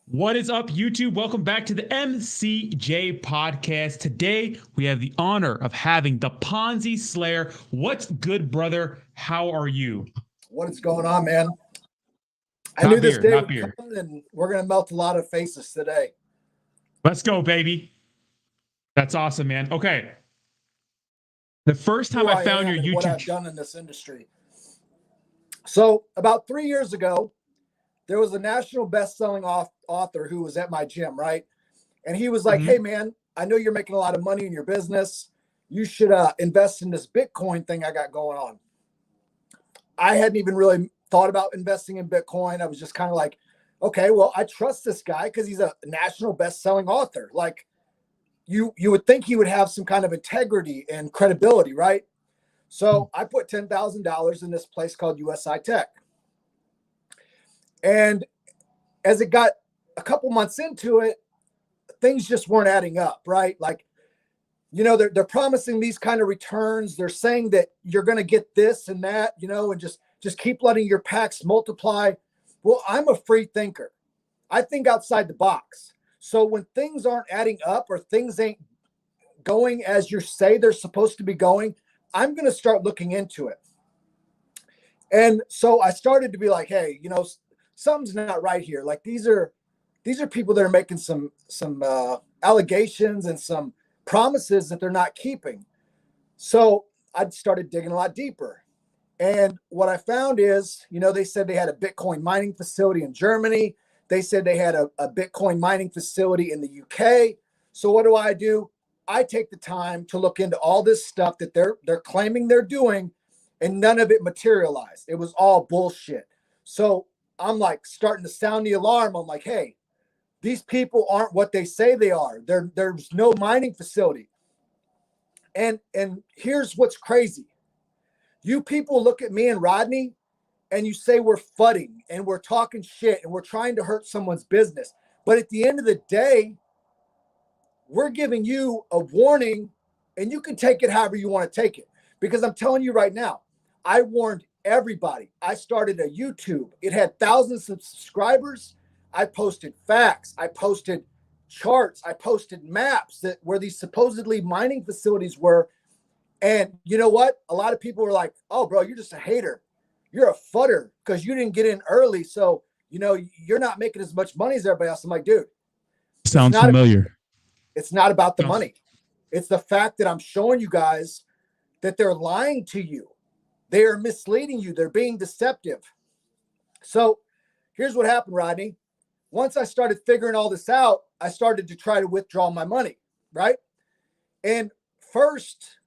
What is up, YouTube? Welcome back to the MCJ Podcast. Today, we have the honor of having the Ponzi Slayer. What's good, brother? How are you? What is going on, man? I Not knew this beer, day not would beer. come, and we're going to melt a lot of faces today. Let's go, baby. That's awesome, man. Okay. The first time I found your YouTube what I've done in this industry. So about 3 years ago, there was a national best-selling author who was at my gym, right? And he was like, hey, man, I know you're making a lot of money in your business. You should invest in this Bitcoin thing I got going on. I hadn't even really thought about investing in Bitcoin. I was just kind of like, okay, well, I trust this guy because he's a national best-selling author. Like, you would think he would have some kind of integrity and credibility, right? So I put $10,000 in this place called USI Tech. And as it got a couple months into it, things just weren't adding up, right? Like, you know, they're promising these kind of returns. They're saying that you're going to get this and that, you know, and just keep letting your packs multiply. Well, I'm a free thinker. I think outside the box. So when things aren't adding up or things ain't going as you say they're supposed to be going, I'm going to start looking into it. And so I started to be like, hey, you know, something's not right here. Like these are people that are making some allegations and some promises that they're not keeping. So I started digging a lot deeper. And what I found is, you know, they said they had a Bitcoin mining facility in Germany. They said they had a Bitcoin mining facility in the UK. So what do? I take the time to look into all this stuff that they're claiming they're doing, and none of it materialized. It was all bullshit. So I'm like starting to sound the alarm. I'm like, hey, these people aren't what they say they are. There's no mining facility. And here's what's crazy. You people look at me and Rodney and you say we're fudding and we're talking shit and we're trying to hurt someone's business. But at the end of the day, we're giving you a warning, and you can take it however you want to take it. Because I'm telling you right now, I warned everybody. I started a YouTube. It had thousands of subscribers. I posted facts. I posted charts. I posted maps that where these supposedly mining facilities were. And you know what? A lot of people were like, oh, bro, you're just a hater. You're a fudder because you didn't get in early. So, you know, you're not making as much money as everybody else. I'm like, dude. sounds familiar. It's not about the money. It's the fact that I'm showing you guys that they're lying to you. They are misleading you. They're being deceptive. So here's what happened, Rodney. Once I started figuring all this out, I started to try to withdraw my money, right? And first,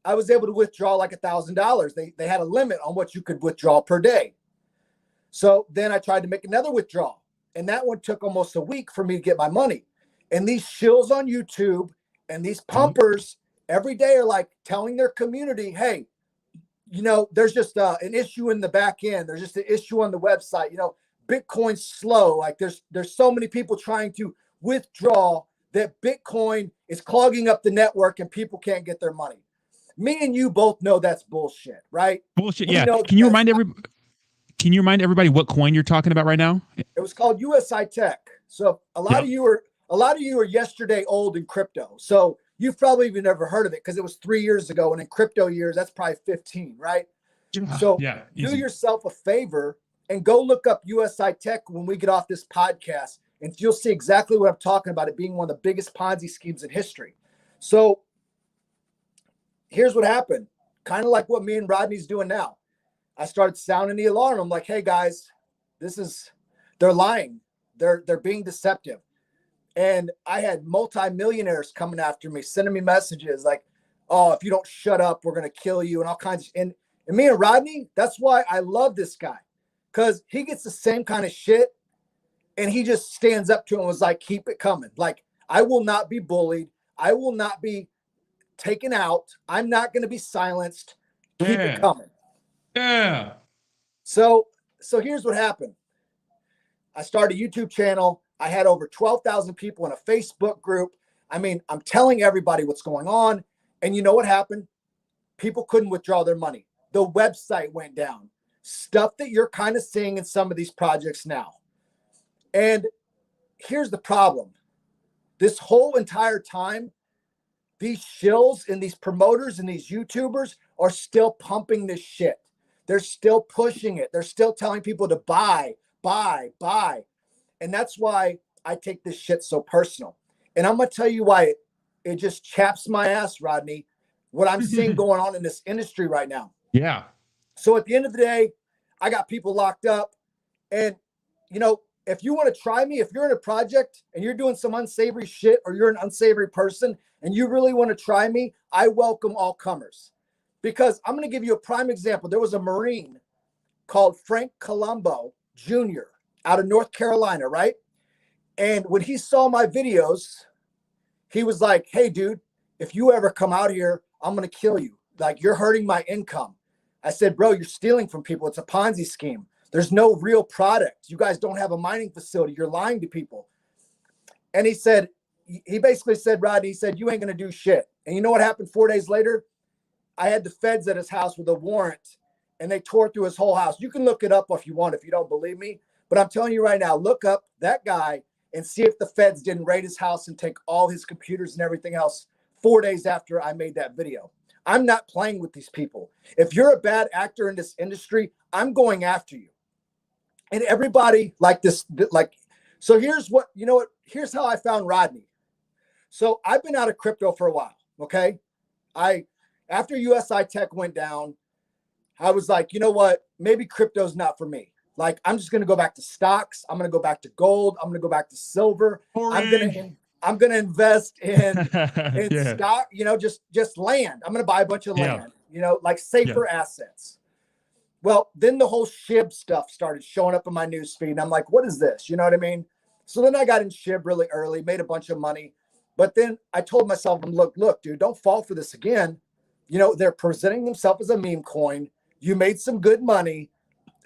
I was able to withdraw like $1,000. They had a limit on what you could withdraw per day. So then I tried to make another withdrawal. And that one took almost a week for me to get my money. And these shills on YouTube and these pumpers every day are like telling their community, hey, you know, there's just an issue in the back end. There's just an issue on the website. You know, Bitcoin's slow. Like there's so many people trying to withdraw that Bitcoin is clogging up the network and people can't get their money. Me and you both know that's bullshit, right? Bullshit. Yeah. Can you remind everybody what coin you're talking about right now? It was called USI Tech. So a lot of you are yesterday old in crypto. So you've probably even never heard of it because it was 3 years ago. And in crypto years, that's probably 15, right? So do yourself a favor and go look up USI Tech when we get off this podcast. And you'll see exactly what I'm talking about, it being one of the biggest Ponzi schemes in history. So here's what happened. Kind of like what me and Rodney's doing now. I started sounding the alarm. I'm like, hey guys, they're lying. They're being deceptive. And I had multimillionaires coming after me, sending me messages like, oh, if you don't shut up, we're going to kill you and all kinds of, and me and Rodney, that's why I love this guy, because he gets the same kind of shit and he just stands up to him and was like, keep it coming. Like, I will not be bullied. I will not be taken out. I'm not going to be silenced. Keep it coming. Yeah. So here's what happened. I started a YouTube channel. I had over 12,000 people in a Facebook group. I mean, I'm telling everybody what's going on. And you know what happened? People couldn't withdraw their money. The website went down. Stuff that you're kind of seeing in some of these projects now. And here's the problem. This whole entire time, these shills and these promoters and these YouTubers are still pumping this shit. They're still pushing it. They're still telling people to buy. And that's why I take this shit so personal. And I'm going to tell you why it just chaps my ass, Rodney, what I'm seeing going on in this industry right now. Yeah. So at the end of the day, I got people locked up. And, you know, if you want to try me, if you're in a project and you're doing some unsavory shit, or you're an unsavory person and you really want to try me, I welcome all comers. Because I'm going to give you a prime example. There was a Marine called Frank Colombo Jr. out of North Carolina, right? And when he saw my videos, he was like, hey, dude, if you ever come out here, I'm going to kill you. Like, you're hurting my income. I said, bro, you're stealing from people. It's a Ponzi scheme. There's no real product. You guys don't have a mining facility. You're lying to people. And he said, he basically said, Rodney, he said, you ain't going to do shit. And you know what happened 4 days later? I had the feds at his house with a warrant, and they tore through his whole house. You can look it up if you want, if you don't believe me. But I'm telling you right now, look up that guy and see if the feds didn't raid his house and take all his computers and everything else 4 days after I made that video. I'm not playing with these people. If you're a bad actor in this industry, I'm going after you. And everybody like this, like, so here's what, you know what, here's how I found Rodney. So I've been out of crypto for a while, okay? After USI Tech went down, I was like, you know what, maybe crypto's not for me. Like, I'm just going to go back to stocks. I'm going to go back to gold. I'm going to go back to silver. I'm going to invest in stock, you know, just land. I'm going to buy a bunch of land, you know, like safer assets. Well, then the whole SHIB stuff started showing up in my news feed. And I'm like, what is this? You know what I mean? So then I got in SHIB really early, made a bunch of money. But then I told myself, look, dude, don't fall for this again. You know, they're presenting themselves as a meme coin. You made some good money.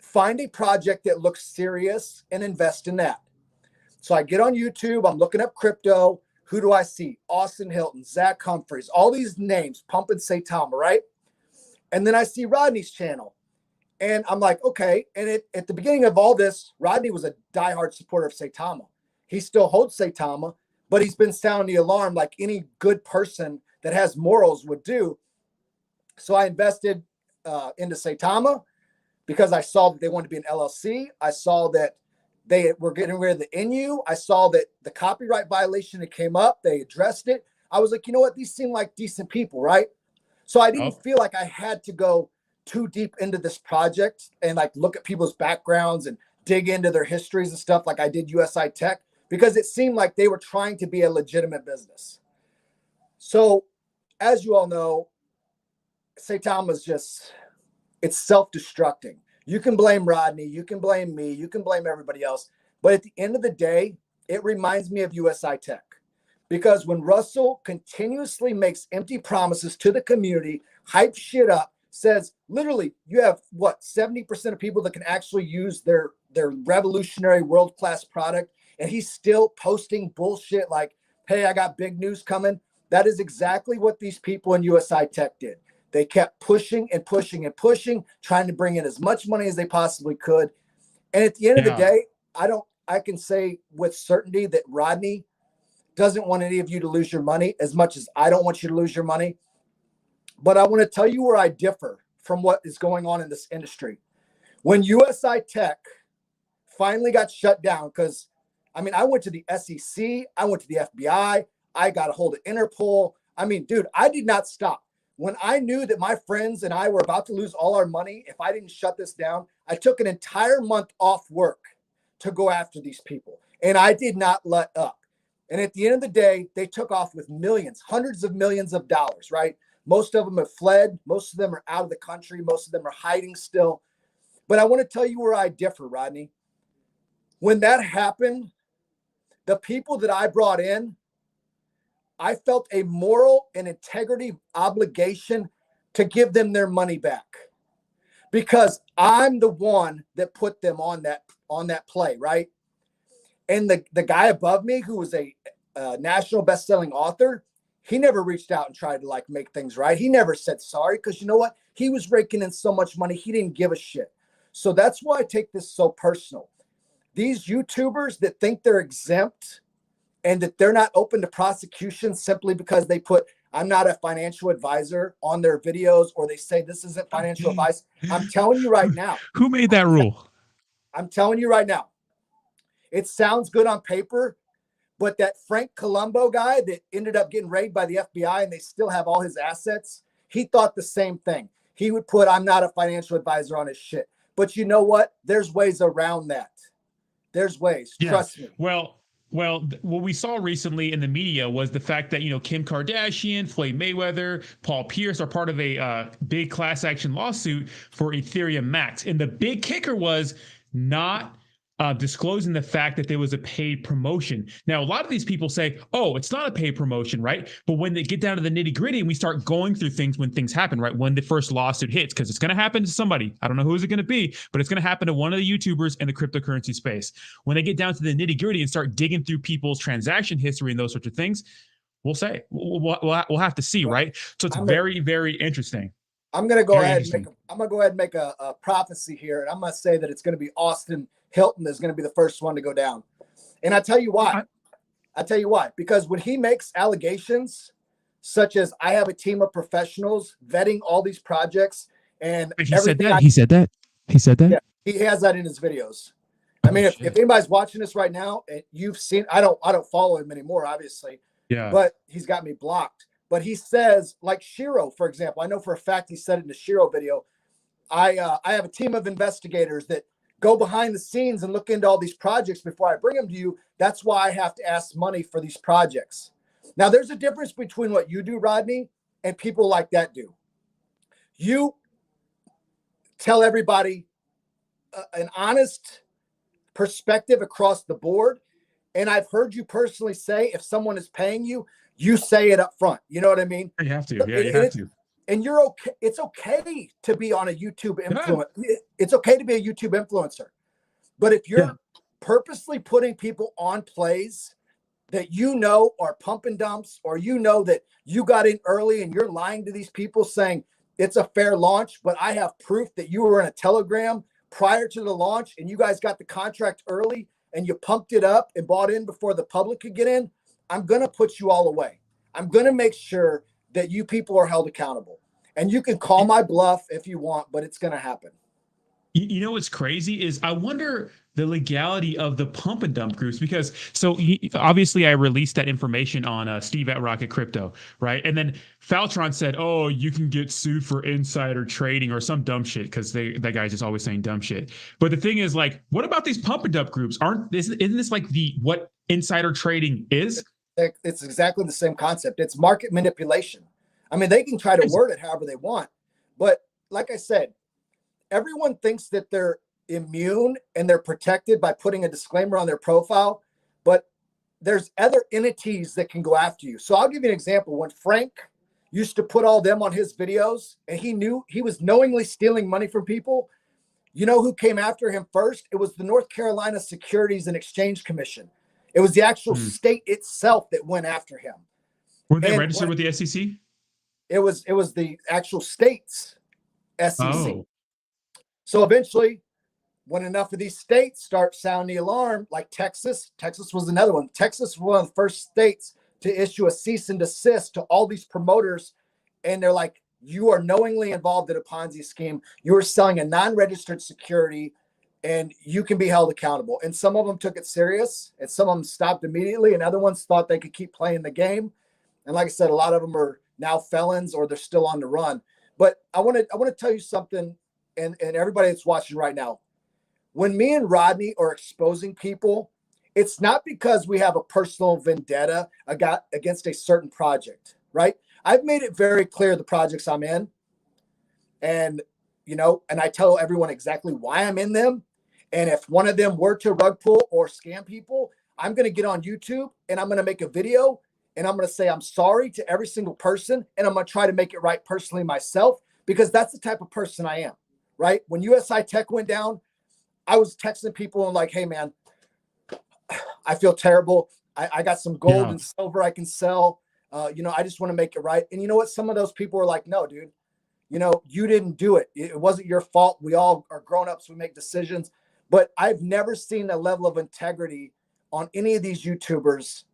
Find a project that looks serious and invest in that. So I get on YouTube. I'm looking up crypto. Who do I see? Austin Hilton, Zach Humphreys, all these names, pumping Saitama, right? And then I see Rodney's channel. And I'm like, okay. And at the beginning of all this, Rodney was a diehard supporter of Saitama. He still holds Saitama, but he's been sounding the alarm like any good person that has morals would do. So I invested into Saitama because I saw that they wanted to be an LLC. I saw that they were getting rid of the NU. I saw that the copyright violation that came up, they addressed it. I was like, you know what? These seem like decent people, right? So I didn't feel like I had to go too deep into this project and like look at people's backgrounds and dig into their histories and stuff like I did USI Tech, because it seemed like they were trying to be a legitimate business. So as you all know, Saitama is just, it's self-destructing. You can blame Rodney, you can blame me, you can blame everybody else. But at the end of the day, it reminds me of USI Tech. Because when Russell continuously makes empty promises to the community, hype shit up, says literally you have what, 70% of people that can actually use their revolutionary world-class product, and he's still posting bullshit like, hey, I got big news coming. That is exactly what these people in USI Tech did. They kept pushing and pushing and pushing, trying to bring in as much money as they possibly could. And at the end of the day, I can say with certainty that Rodney doesn't want any of you to lose your money as much as I don't want you to lose your money. But I want to tell you where I differ from what is going on in this industry. When USI Tech finally got shut down, because I mean, I went to the SEC, I went to the FBI, I got a hold of Interpol. I mean, dude, I did not stop. When I knew that my friends and I were about to lose all our money if I didn't shut this down, I took an entire month off work to go after these people. And I did not let up. And at the end of the day, they took off with millions, hundreds of millions of dollars, right? Most of them have fled. Most of them are out of the country. Most of them are hiding still. But I want to tell you where I differ, Rodney. When that happened, the people that I brought in, I felt a moral and integrity obligation to give them their money back, because I'm the one that put them on that play, right? And the guy above me, who was a national best-selling author, he never reached out and tried to like make things right. He never said sorry, because you know what? He was raking in so much money, he didn't give a shit. So that's why I take this so personal. these YouTubers that think they're exempt and that they're not open to prosecution simply because they put "I'm not a financial advisor" on their videos, or they say this isn't financial advice. I'm telling you right now. Who made that rule? I'm telling you right now. It sounds good on paper, but that Frank Colombo guy that ended up getting raided by the FBI and they still have all his assets, he thought the same thing. He would put "I'm not a financial advisor" on his shit. But you know what? There's ways around that. There's ways. Yeah. Trust me. Well, what we saw recently in the media was the fact that, Kim Kardashian, Floyd Mayweather, Paul Pierce are part of a big class action lawsuit for Ethereum Max. And the big kicker was not disclosing the fact that there was a paid promotion. Now, a lot of these people say, oh, it's not a paid promotion, right? But when they get down to the nitty gritty and we start going through things when things happen, right? When the first lawsuit hits, because it's going to happen to somebody. I don't know who is it going to be, but it's going to happen to one of the YouTubers in the cryptocurrency space. When they get down to the nitty gritty and start digging through people's transaction history and those sorts of things, we'll say, we'll have to see, right? So it's very, very interesting. I'm going to go ahead and make a prophecy here. And I'm going to say that it's going to be Austin Hilton is going to be the first one to go down. And I tell you why. Because when he makes allegations such as "I have a team of professionals vetting all these projects," and he said that. Yeah, he has that in his videos. I mean, if anybody's watching this right now and you've seen, I don't follow him anymore, obviously. Yeah. But he's got me blocked. But he says, like Shiro, for example, I know for a fact he said it in the Shiro video. I have a team of investigators that go behind the scenes and look into all these projects before I bring them to you. That's why I have to ask money for these projects. Now, there's a difference between what you do, Rodney, and people like that do. You tell everybody an honest perspective across the board. And I've heard you personally say, if someone is paying you, you say it up front. You know what I mean? You have to. Yeah, you have to. And you're okay. It's okay to be on a YouTube influence. Yeah. It's okay to be a YouTube influencer. But if you're purposely putting people on plays that you know are pump and dumps, or you know that you got in early and you're lying to these people saying it's a fair launch, but I have proof that you were in a Telegram prior to the launch and you guys got the contract early and you pumped it up and bought in before the public could get in, I'm going to put you all away. I'm going to make sure that you people are held accountable. And you can call my bluff if you want, but it's going to happen. You know what's crazy is I wonder the legality of the pump and dump groups, because obviously I released that information on Steve at Rocket Crypto, right? And then Faltron said, oh, you can get sued for insider trading or some dumb shit, because that guy's just always saying dumb shit. But the thing is, like, what about these pump and dump groups? Isn't this like what insider trading is? It's exactly the same concept. It's market manipulation. I mean, they can try to word it however they want. But like I said, everyone thinks that they're immune and they're protected by putting a disclaimer on their profile. But there's other entities that can go after you. So I'll give you an example. When Frank used to put all them on his videos and he knew he was knowingly stealing money from people, you know who came after him first? It was the North Carolina Securities and Exchange Commission. It was the actual state itself that went after him. Were they registered with the SEC? It was the actual state's SEC. Oh. So eventually, when enough of these states start sounding the alarm, like Texas was another one. Texas was one of the first states to issue a cease and desist to all these promoters. And they're like, you are knowingly involved in a Ponzi scheme. You are selling a non-registered security and you can be held accountable. And some of them took it serious and some of them stopped immediately. And other ones thought they could keep playing the game. And like I said, a lot of them are now felons or they're still on the run. But I want to tell you something, and everybody that's watching right now. When me and Rodney are exposing people, it's not because we have a personal vendetta against a certain project, right? I've made it very clear the projects I'm in. And, and I tell everyone exactly why I'm in them. And if one of them were to rug pull or scam people, I'm going to get on YouTube and I'm going to make a video and I'm going to say I'm sorry to every single person. And I'm going to try to make it right personally myself, because that's the type of person I am, right? When USI Tech went down, I was texting people and like, hey, man, I feel terrible. I got some gold and silver I can sell. I just want to make it right. And you know what? Some of those people were like, no, dude, you didn't do it. It wasn't your fault. We all are grown-ups. We make decisions. but I've never seen a level of integrity on any of these YouTubers.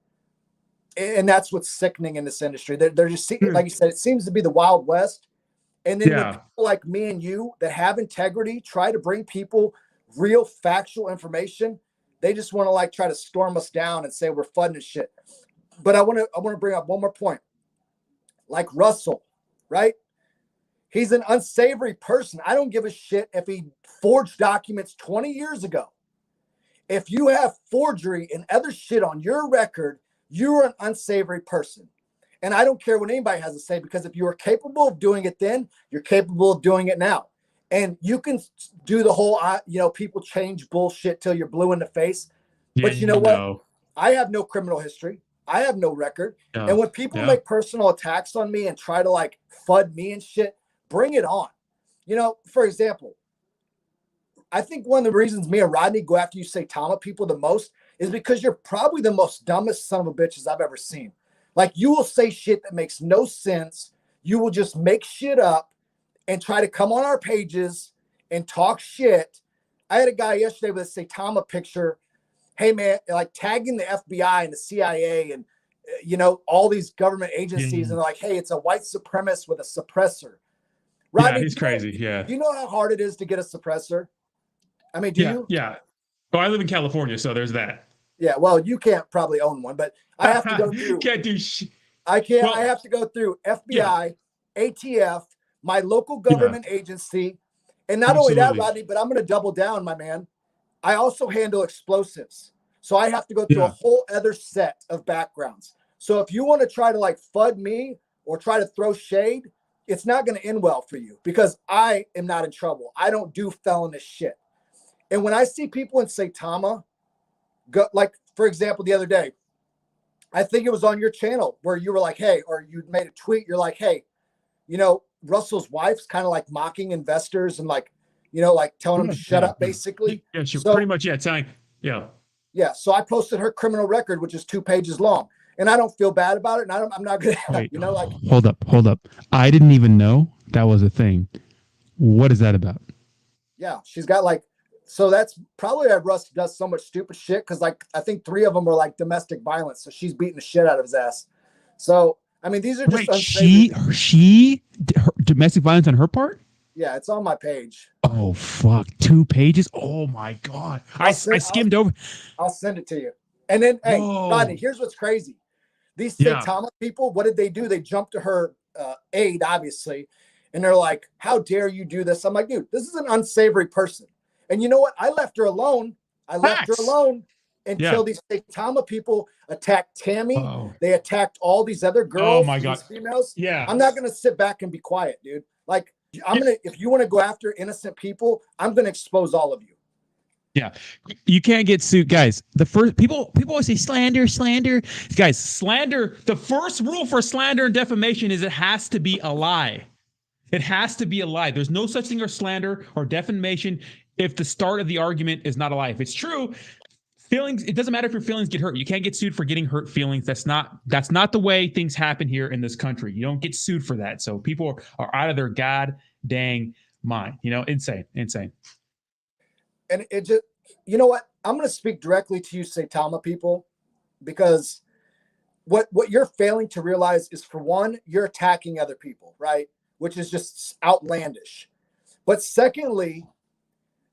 And that's what's sickening in this industry. They're just, like you said, it seems to be the Wild West. And then when people like me and you that have integrity try to bring people real factual information, they just want to like try to storm us down and say we're fun and shit. But I want to bring up one more point. Like Russell, right? He's an unsavory person. I don't give a shit if he forged documents 20 years ago. If you have forgery and other shit on your record, you're an unsavory person. And I don't care what anybody has to say, because if you were capable of doing it then, you're capable of doing it now. And you can do the whole, people change bullshit till you're blue in the face. But you know what? I have no criminal history. I have no record. And when people make personal attacks on me and try to like FUD me and shit, bring it on. For example, I think one of the reasons me and Rodney go after you Saitama people the most is because you're probably the most dumbest son of a bitches I've ever seen. Like, you will say shit that makes no sense. You will just make shit up and try to come on our pages and talk shit. I had a guy yesterday with a Saitama picture. Hey man, like tagging the FBI and the CIA and, all these government agencies. And they're like, hey, it's a white supremacist with a suppressor. Rodney, he's crazy. Yeah. Do you know how hard it is to get a suppressor? I mean, do you? Yeah. Oh, I live in California, so there's that. Yeah, well, you can't probably own one, but I have to go through. Can't do shit. I can't. Well, I have to go through FBI, ATF, my local government agency, and not only that, Rodney, but I'm going to double down, my man. I also handle explosives, so I have to go through a whole other set of backgrounds. So if you want to try to like FUD me or try to throw shade, it's not going to end well for you, because I am not in trouble. I don't do felonious shit. And when I see people in Saitama, like, for example, the other day, I think it was on your channel where you were like, hey, or you made a tweet. You're like, hey, Russell's wife's kind of like mocking investors and like, like telling them to shut up, basically. Yeah, she's pretty much, telling, Yeah, so I posted her criminal record, which is 2 pages long. And I don't feel bad about it. And I'm not going to, like. Hold up. I didn't even know that was a thing. What is that about? Yeah, she's got like, so that's probably why Russ does so much stupid shit, because like I think 3 of them were like domestic violence, so she's beating the shit out of his ass. So I mean, these are just she domestic violence on her part. Yeah, it's on my page. Oh fuck, 2 pages. Oh my god, I skimmed over. I'll send it to you. And then hey, Rodney, here's what's crazy. These Saitama people, what did they do? They jumped to her aid, obviously, and they're like, "How dare you do this?" I'm like, dude, this is an unsavory person. And you know what? I left her alone. Until these Saitama people attacked Tammy. They attacked all these other girls. Oh my God. Females. Yeah. I'm not going to sit back and be quiet, dude. Like, if you want to go after innocent people, I'm going to expose all of you. Yeah. You can't get sued, guys. The first people always say slander. Guys, slander. The first rule for slander and defamation is it has to be a lie. It has to be a lie. There's no such thing as slander or defamation if the start of the argument is not a lie. If it's true, feelings, it doesn't matter if your feelings get hurt. You can't get sued for getting hurt feelings. That's not the way things happen here in this country. You don't get sued for that. So people are out of their god dang mind. Insane. And it just, you know what? I'm going to speak directly to you Saitama people, because what you're failing to realize is, for one, you're attacking other people, right? Which is just outlandish. But secondly,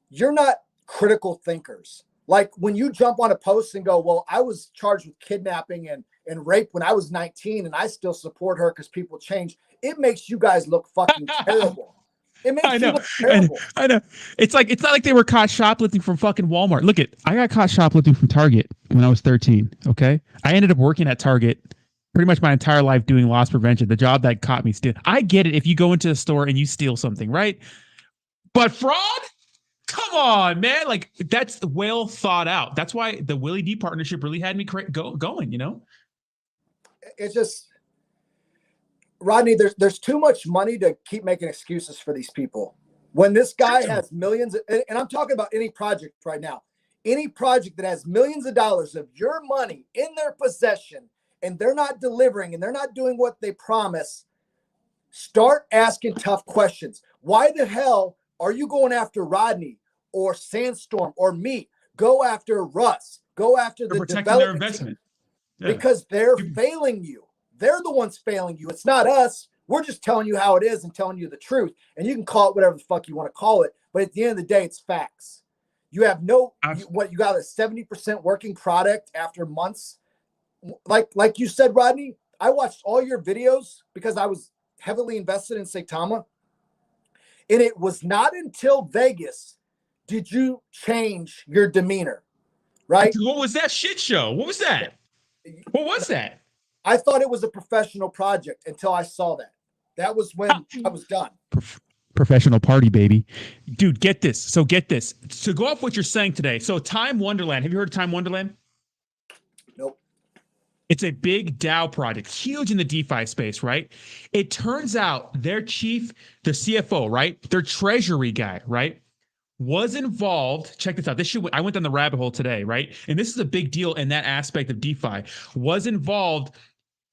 you're not critical thinkers. Like, when you jump on a post and go, well, I was charged with kidnapping and rape when I was 19 and I still support her because people change. It makes you guys look fucking terrible. It makes you look terrible. I know. It's not like they were caught shoplifting from fucking Walmart. I got caught shoplifting from Target when I was 13. Okay. I ended up working at Target pretty much my entire life doing loss prevention, the job that caught me stealing. I get it if you go into a store and you steal something, right? But fraud? Come on, man. Like, that's well thought out. That's why the Willie D partnership really had me going, It's just, Rodney, there's too much money to keep making excuses for these people. When this guy has millions, and I'm talking about any project right now, any project that has millions of dollars of your money in their possession, and they're not delivering and they're not doing what they promise, start asking tough questions. Why the hell are you going after Rodney or Sandstorm or me. Go after Russ. Go after the protecting their development investment. team, because they're failing you. They're the ones failing you. It's not us. We're just telling you how it is and telling you the truth. And you can call it whatever the fuck you want to call it. But at the end of the day, it's facts. You have you got a 70% working product after months. Like you said, Rodney, I watched all your videos because I was heavily invested in Saitama. And it was not until Vegas did you change your demeanor, right? What was that shit show? What was that? What was that? I thought it was a professional project until I saw that. That was when I was done. Professional party, baby. Dude, get this. So get this. To go off what you're saying today. So Time Wonderland. Have you heard of Time Wonderland? Nope. It's a big DAO project, huge in the DeFi space, right? It turns out their chief, the CFO, right? Their treasury guy, right? Was involved. Check this out. I went down the rabbit hole today, right? And this is a big deal in that aspect of DeFi. Was involved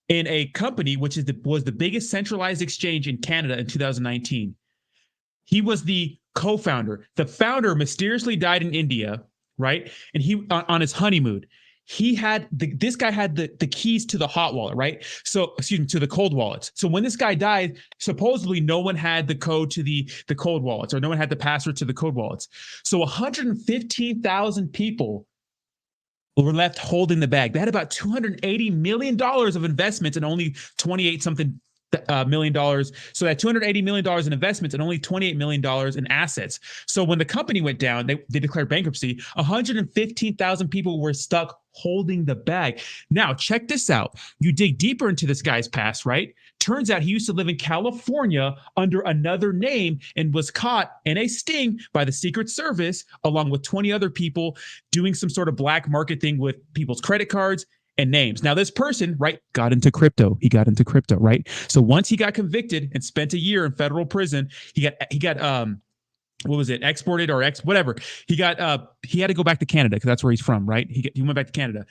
in a company which was the biggest centralized exchange in Canada in 2019. He was the co-founder. The founder mysteriously died in India, right? And he on his honeymoon. This guy had the keys to the hot wallet, right? So, to the cold wallets. So when this guy died, supposedly no one had the code to the cold wallets, or no one had the password to the code wallets. So 115,000 people were left holding the bag. They had about $280 million of investments and only 28 something $million. So that $280 million in investments and only $28 million in assets. So when the company went down, they declared bankruptcy. 115,000 people were stuck holding the bag. Now, check this out. You dig deeper into this guy's past, right? Turns out he used to live in California under another name and was caught in a sting by the Secret Service, along with 20 other people, doing some sort of black market thing with people's credit cards and names. Now, this person, right, got into crypto. He got into crypto, right? So once he got convicted and spent a year in federal prison, he got what was it? Exported or whatever. He had to go back to Canada because that's where he's from, right? He went back to Canada.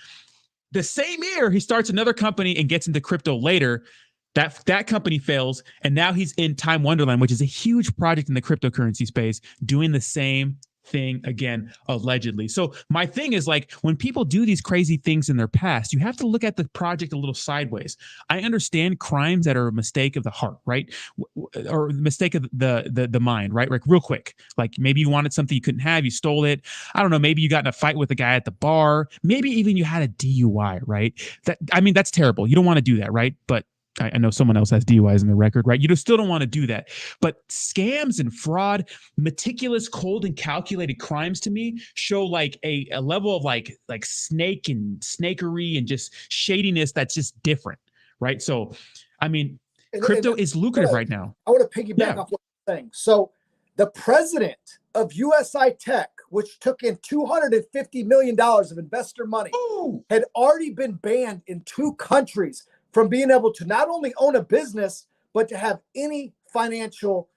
The same year, he starts another company and gets into crypto later. That company fails, and now he's in Time Wonderland, which is a huge project in the cryptocurrency space, doing the same thing again, allegedly. So my thing is, like, when people do these crazy things in their past, you have to look at the project a little sideways. I understand crimes that are a mistake of the heart, right? Or the mistake of the mind, right? Like, real quick, like maybe you wanted something you couldn't have, you stole it. I don't know. Maybe you got in a fight with a guy at the bar. Maybe even you had a DUI, right? That's terrible. You don't want to do that, right? But I know someone else has DUIs in the record, right? You still don't want to do that. But scams and fraud, meticulous, cold, and calculated crimes to me show like a level of like snake and snakery and just shadiness that's just different, right? So, I mean, crypto is lucrative right now. I want to piggyback off what you're saying. So the president of USI Tech, which took in $250 million of investor money, had already been banned in 2 countries from being able to not only own a business, but to have any financial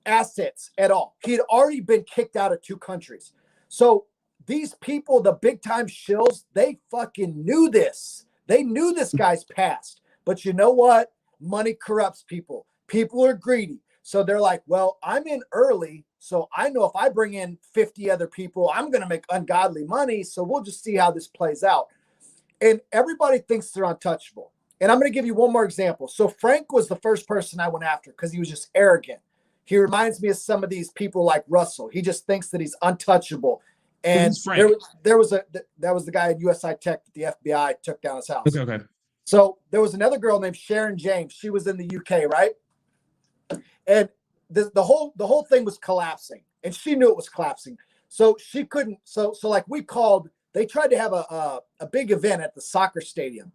assets at all. He had already been kicked out of 2 countries. So these people, the big time shills, they fucking knew this. They knew this guy's past. But you know what? Money corrupts people. People are greedy. So they're like, well, I'm in early, so I know if I bring in 50 other people, I'm going to make ungodly money. So we'll just see how this plays out. And everybody thinks they're untouchable. And I'm going to give you one more example. So Frank was the first person I went after because he was just arrogant. He reminds me of some of these people like Russell. He just thinks that he's untouchable. And that was the guy at USI Tech that the FBI took down his house. Okay. So there was another girl named Sharon James. She was in the UK, right? And the whole thing was collapsing, and she knew it was collapsing. So she couldn't. So like we called. They tried to have a big event at the soccer stadium.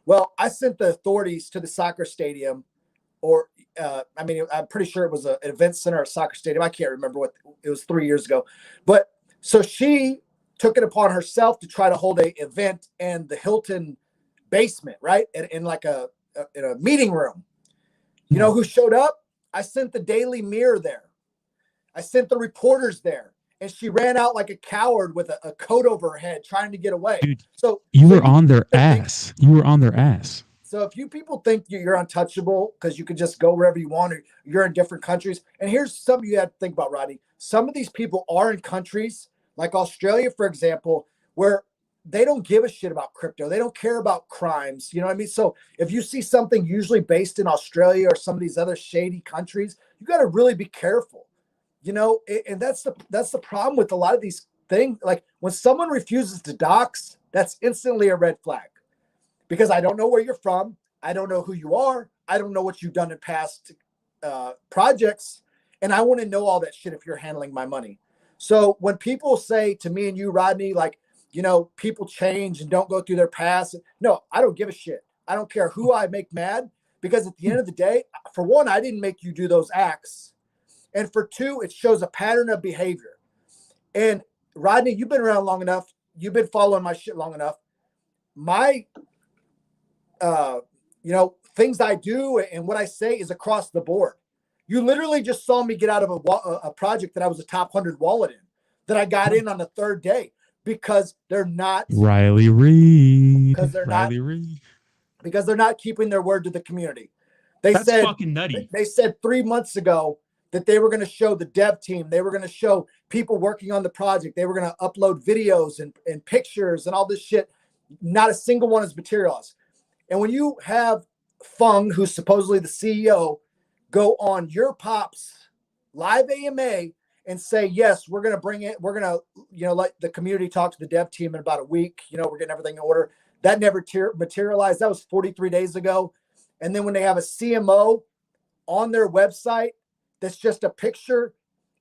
Well, I sent the authorities to the soccer stadium, or I'm pretty sure it was an event center or a soccer stadium. I can't remember what it was 3 years ago. But so she took it upon herself to try to hold an event in the Hilton basement, right? In like in a meeting room. You know who showed up? I sent the Daily Mirror there. I sent the reporters there. And she ran out like a coward with a coat over her head trying to get away. Dude, you were on their ass. You were on their ass. So if you people think you're untouchable because you can just go wherever you want, or you're in different countries. And here's something you have to think about, Rodney. some of these people are in countries like Australia, for example, where they don't give a shit about crypto. They don't care about crimes. You know what I mean? So if you see something usually based in Australia or some of these other shady countries, you got to really be careful, you know? And that's the problem with a lot of these things. Like when someone refuses to dox, that's instantly a red flag, because I don't know where you're from. I don't know who you are. I don't know what you've done in past projects. And I want to know all that shit if you're handling my money. So when people say to me and you, Rodney, like, you know, people change and don't go through their past. No, I don't give a shit. I don't care who I make mad, because at the end of the day, for one, I didn't make you do those acts. And for two, it shows a pattern of behavior. And Rodney, you've been around long enough. You've been following my shit long enough. My, you know, things I do and what I say is across the board. You literally just saw me get out of a project that I was a top 100 wallet in, that I got in on the third day. Because they're not Riley Reid. Because they're Riley not Reid. Because they're not keeping their word to the community. That's fucking nutty. They said 3 months ago that they were going to show the dev team. They were going to show people working on the project. They were going to upload videos and pictures and all this shit. Not a single one is materialized. And when you have Fung, who's supposedly the CEO, go on your Pop's live AMA and say, yes, we're going to bring it. We're going to, you know, let the community talk to the dev team in about a week. You know, we're getting everything in order. That never materialized. That was 43 days ago. And then when they have a CMO on their website, that's just a picture.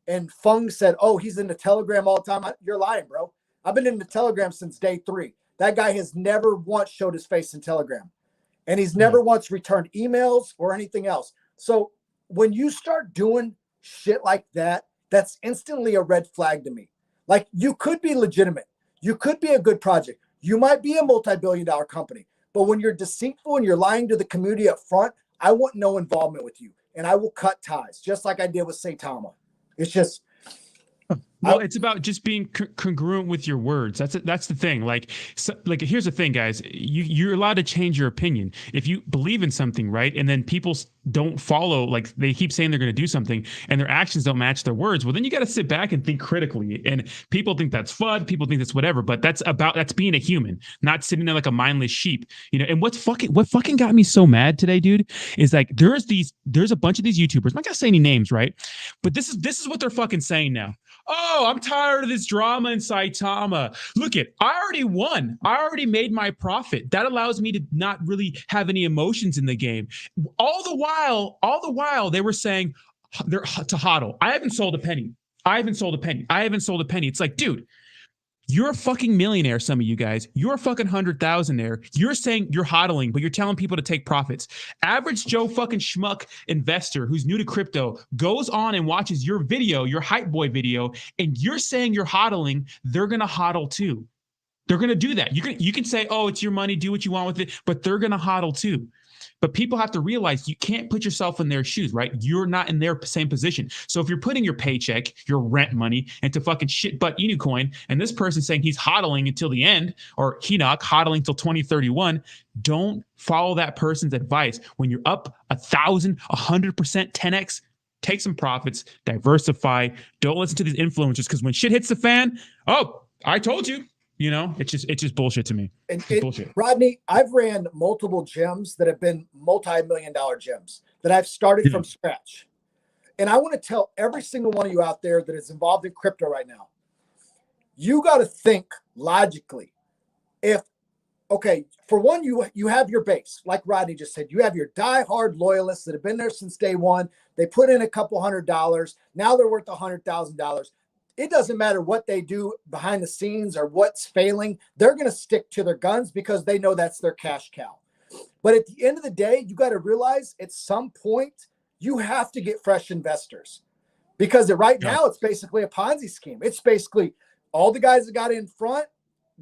And Fung said, oh, he's in the Telegram all the time. You're lying, bro. I've been in the Telegram since day 3. That guy has never once showed his face in Telegram. And he's never once returned emails or anything else. So when you start doing shit like that, that's instantly a red flag to me. Like, you could be legitimate. You could be a good project. You might be a multi-billion-dollar company. But when you're deceitful and you're lying to the community up front, I want no involvement with you. And I will cut ties, just like I did with Saitama. It's just... Well, it's about just being congruent with your words. That's the thing. Like, here's the thing, guys. You're allowed to change your opinion if you believe in something, right? And then people don't follow. Like, they keep saying they're going to do something, and their actions don't match their words. Well, then you got to sit back and think critically. And people think that's fun. People think that's whatever. But that's being a human, not sitting there like a mindless sheep. You know. And what fucking got me so mad today, dude, is like there's a bunch of these YouTubers. I'm not gonna say any names, right? But this is what they're fucking saying now. Oh, I'm tired of this drama in Saitama. Look I already won. I already made my profit. That allows me to not really have any emotions in the game. All the while they were saying they're to hodl. I haven't sold a penny. It's like, dude, you're a fucking millionaire, some of you guys. You're a fucking 100,000-aire. You're saying you're hodling, but you're telling people to take profits. Average Joe fucking schmuck investor who's new to crypto goes on and watches your video, your hype boy video, and you're saying you're hodling, they're going to hodl too. They're going to do that. You can say, oh, it's your money, do what you want with it, but they're going to hodl too. But people have to realize you can't put yourself in their shoes, right? You're not in their same position. So if you're putting your paycheck, your rent money into fucking shit butt Unicoin, and this person's saying he's hodling until the end, or Hinoc hodling until 2031, don't follow that person's advice. When you're up 1,000, 100%, 10x, take some profits, diversify. Don't listen to these influencers, because when shit hits the fan, oh, I told you. You know, it's just bullshit to me. Bullshit. Rodney, I've ran multiple gyms that have been multi-million-dollar gyms that I've started from scratch. And I want to tell every single one of you out there that is involved in crypto right now, you got to think logically. For one, you have your base. Like Rodney just said, you have your diehard loyalists that have been there since day one. They put in a couple $100. Now they're worth $100,000. It doesn't matter what they do behind the scenes or what's failing. They're going to stick to their guns because they know that's their cash cow. But at the end of the day, you got to realize at some point you have to get fresh investors, because right now it's basically a Ponzi scheme. It's basically all the guys that got in front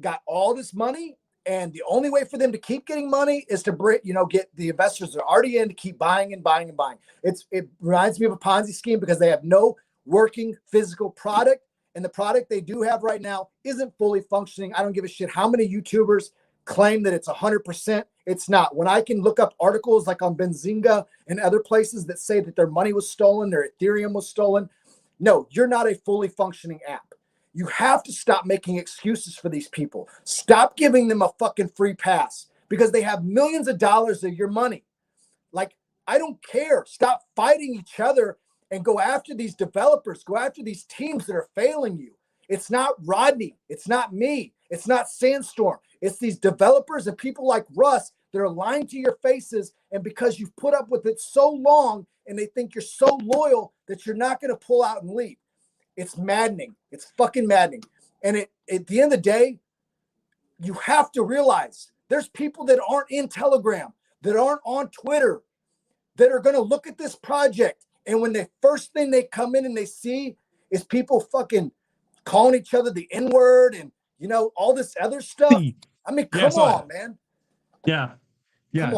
got all this money, and the only way for them to keep getting money is to get the investors that are already in to keep buying and buying and buying. It reminds me of a Ponzi scheme because they have no working physical product, and the product they do have right now isn't fully functioning. I don't give a shit how many YouTubers claim that it's 100%. It's not. When I can look up articles like on Benzinga and other places that say that their money was stolen, their Ethereum was stolen, No, you're not a fully functioning app. You have to stop making excuses for these people. Stop giving them a fucking free pass because they have millions of dollars of your money. Like, I don't care. Stop fighting each other and go after these developers. Go after these teams that are failing you. It's not Rodney. It's not me. It's not Sandstorm. It's these developers and people like Russ that are lying to your faces. And because you've put up with it so long and they think you're so loyal that you're not going to pull out and leave. It's maddening. It's fucking maddening. And at the end of the day, you have to realize there's people that aren't in Telegram, that aren't on Twitter, that are going to look at this project. And when the first thing they come in and they see is people fucking calling each other the N-word and, you know, all this other stuff. I mean, come on, man. Yeah. Yeah,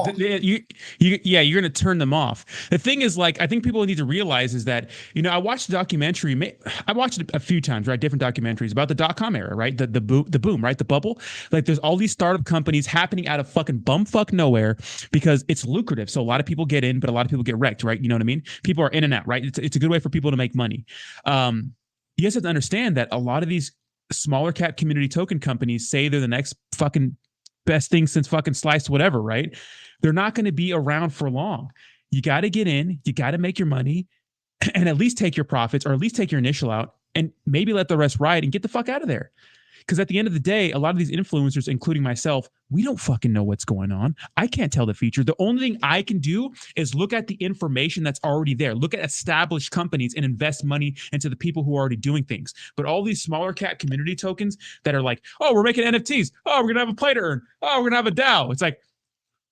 you're going to turn them off. The thing is, like, I think people need to realize is that, you know, I watched a documentary. I watched it a few times, right? Different documentaries about the .com era, right? The boom, right? The bubble. Like, there's all these startup companies happening out of fucking bumfuck nowhere because it's lucrative. So a lot of people get in, but a lot of people get wrecked, right? You know what I mean? People are in and out, right? It's a good way for people to make money. You guys have to understand that a lot of these smaller cap community token companies say they're the next fucking best thing since fucking sliced whatever, right? They're not going to be around for long. You got to get in, you got to make your money and at least take your profits or at least take your initial out and maybe let the rest ride and get the fuck out of there. Because at the end of the day, a lot of these influencers, including myself, we don't fucking know what's going on. I can't tell the future. The only thing I can do is look at the information that's already there. Look at established companies and invest money into the people who are already doing things. But all these smaller cat community tokens that are like, oh, we're making NFTs. Oh, we're going to have a play to earn. Oh, we're going to have a DAO. It's like,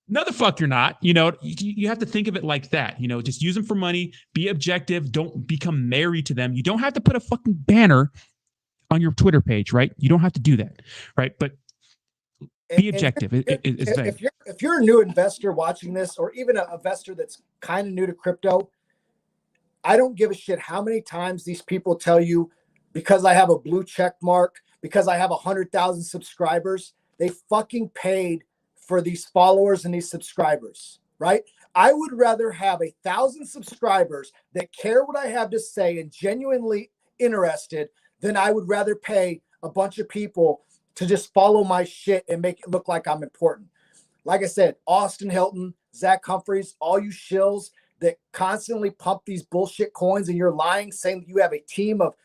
no, the fuck you're not. You know, you have to think of it like that. You know, just use them for money. Be objective. Don't become married to them. You don't have to put a fucking banner on your Twitter page, right? You don't have to do that, right? But be objective. If you're a new investor watching this, or even an investor that's kind of new to crypto, I don't give a shit how many times these people tell you, because I have a blue check mark, because I have 100,000 subscribers, they fucking paid for these followers and these subscribers, right? I would rather have 1,000 subscribers that care what I have to say and genuinely interested than I would rather pay a bunch of people to just follow my shit and make it look like I'm important. Like I said, Austin Hilton, Zach Humphreys, all you shills that constantly pump these bullshit coins and you're lying, saying that you have a team of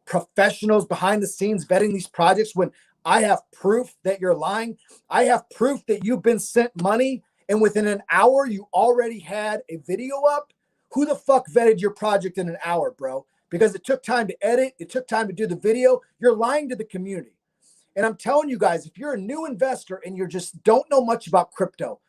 professionals behind the scenes vetting these projects when I have proof that you're lying. I have proof that you've been sent money and within an hour you already had a video up. Who the fuck vetted your project in an hour, bro? Because it took time to edit. It took time to do the video. You're lying to the community. And I'm telling you guys, if you're a new investor and you just don't know much about crypto,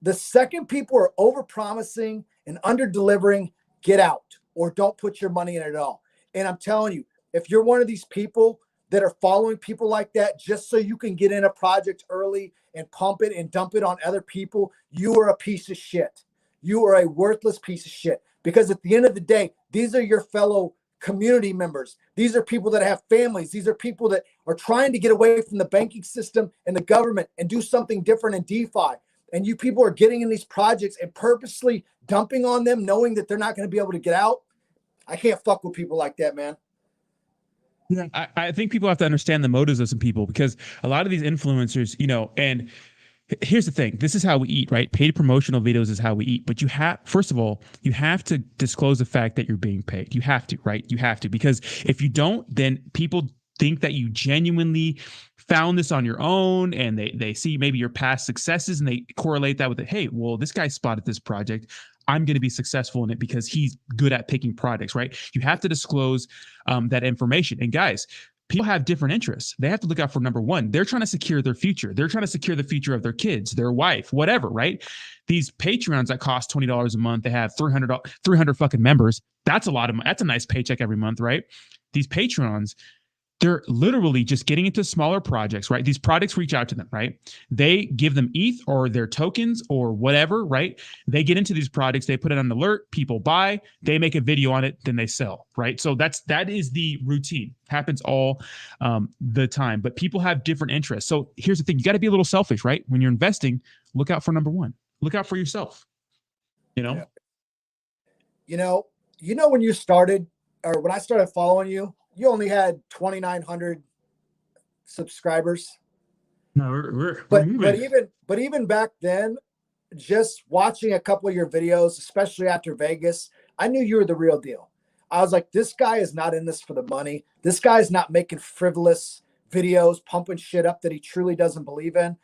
the second people are over-promising and under-delivering, get out or don't put your money in it at all. And I'm telling you, if you're one of these people that are following people like that just so you can get in a project early and pump it and dump it on other people, you are a piece of shit. You are a worthless piece of shit. Because at the end of the day, these are your fellow community members. These are people that have families. These are people that are trying to get away from the banking system and the government and do something different in DeFi. And you people are getting in these projects and purposely dumping on them, knowing that they're not going to be able to get out. I can't fuck with people like that, man. Yeah, I think people have to understand the motives of some people because a lot of these influencers, you know, and here's the thing. This is how we eat, right? Paid promotional videos is how we eat. But you have, first of all, you have to disclose the fact that you're being paid. You have to, right? You have to, because if you don't, then people think that you genuinely found this on your own and they see maybe your past successes and they correlate that with it. Hey, well, this guy spotted this project. I'm going to be successful in it because he's good at picking products, right? You have to disclose that information. And guys, people have different interests. They have to look out for number one. They're trying to secure their future. They're trying to secure the future of their kids, their wife, whatever, right? These Patreons that cost $20 a month, they have 300 fucking members. That's a lot of money. That's a nice paycheck every month, right? These Patreons, they're literally just getting into smaller projects, right? These products reach out to them, right? They give them ETH or their tokens or whatever, right? They get into these products, they put it on an alert, people buy, they make a video on it, then they sell, right? So that is the routine. Happens all the time, but people have different interests. So here's the thing, you got to be a little selfish, right? When you're investing, look out for number one. Look out for yourself, you know? Yeah. You know, when you started, or when I started following you, you only had 2,900 subscribers. No, we're But moving. but even back then, just watching a couple of your videos, especially after Vegas, I knew you were the real deal. I was like, this guy is not in this for the money. This guy's not making frivolous videos, pumping shit up that he truly doesn't believe in.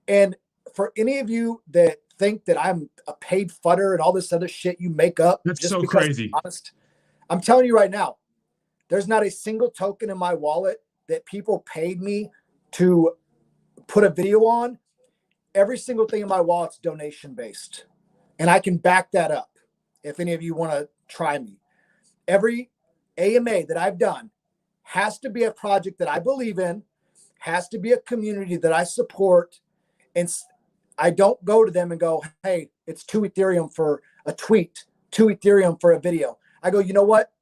And for any of you that think that I'm a paid fudder and all this other shit you make up, That's just so because crazy. I'm honest, I'm telling you right now, there's not a single token in my wallet that people paid me to put a video on. Every single thing in my wallet's donation based. And I can back that up if any of you want to try me. Every AMA that I've done has to be a project that I believe in, has to be a community that I support. And I don't go to them and go, hey, it's 2 Ethereum for a tweet, 2 Ethereum for a video. I go, you know what?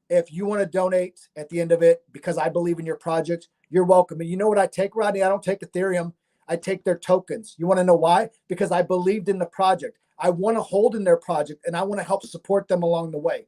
If you want to donate at the end of it because I believe in your project, you're welcome. And you know what I take, Rodney? I don't take Ethereum. I take their tokens. You want to know why? Because I believed in the project. I want to hold in their project and I want to help support them along the way.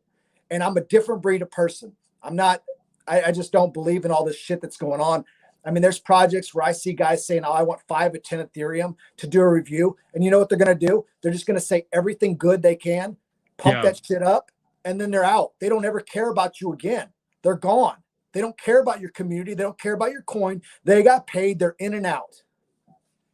And I'm a different breed of person. I just don't believe in all this shit that's going on. I mean, there's projects where I see guys saying, oh, I want 5 or 10 Ethereum to do a review. And you know what they're going to do? They're just going to say everything good they can, pump that shit up, and then they're out. They don't ever care about you again. They're gone. They don't care about your community. They don't care about your coin. They got paid. They're in and out.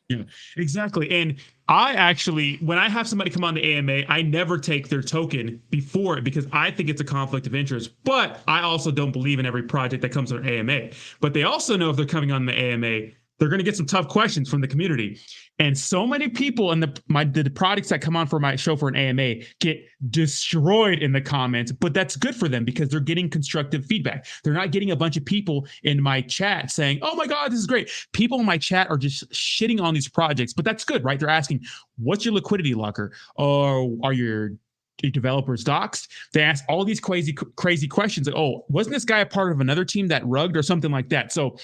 Yeah, exactly. And I actually, when I have somebody come on the AMA, I never take their token before it because I think it's a conflict of interest. But I also don't believe in every project that comes on AMA. But they also know if they're coming on the AMA, they're going to get some tough questions from the community. And so many people in the products that come on for my show for an AMA get destroyed in the comments, but that's good for them because they're getting constructive feedback. They're not getting a bunch of people in my chat saying, oh my God, this is great. People in my chat are just shitting on these projects, but that's good, right? They're asking, what's your liquidity locker? Or are your developers doxed? They ask all these crazy questions like, oh, wasn't this guy a part of another team that rugged or something like that? So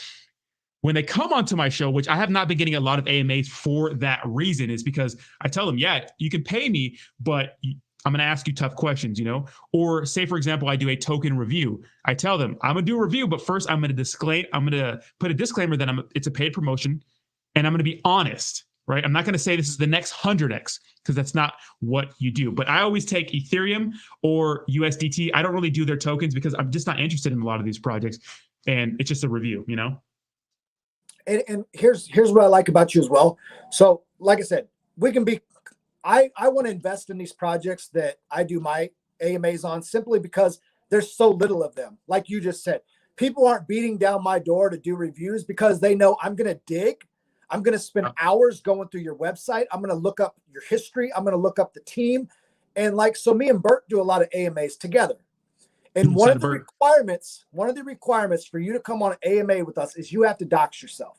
when they come onto my show, which I have not been getting a lot of AMAs for that reason, is because I tell them, yeah, you can pay me, but I'm going to ask you tough questions, Or say, for example, I do a token review. I tell them I'm going to do a review, but first I'm going to put a disclaimer that it's a paid promotion and I'm going to be honest, right? I'm not going to say this is the next 100x because that's not what you do. But I always take Ethereum or USDT. I don't really do their tokens because I'm just not interested in a lot of these projects. And it's just a review, And here's what I like about you as well. So, like I said, we can be. I want to invest in these projects that I do my AMAs on simply because there's so little of them. Like you just said, people aren't beating down my door to do reviews because they know I'm going to dig. I'm going to spend hours going through your website. I'm going to look up your history. I'm going to look up the team. And so me and Bert do a lot of AMAs together. And one of the requirements for you to come on an AMA with us is you have to dox yourself.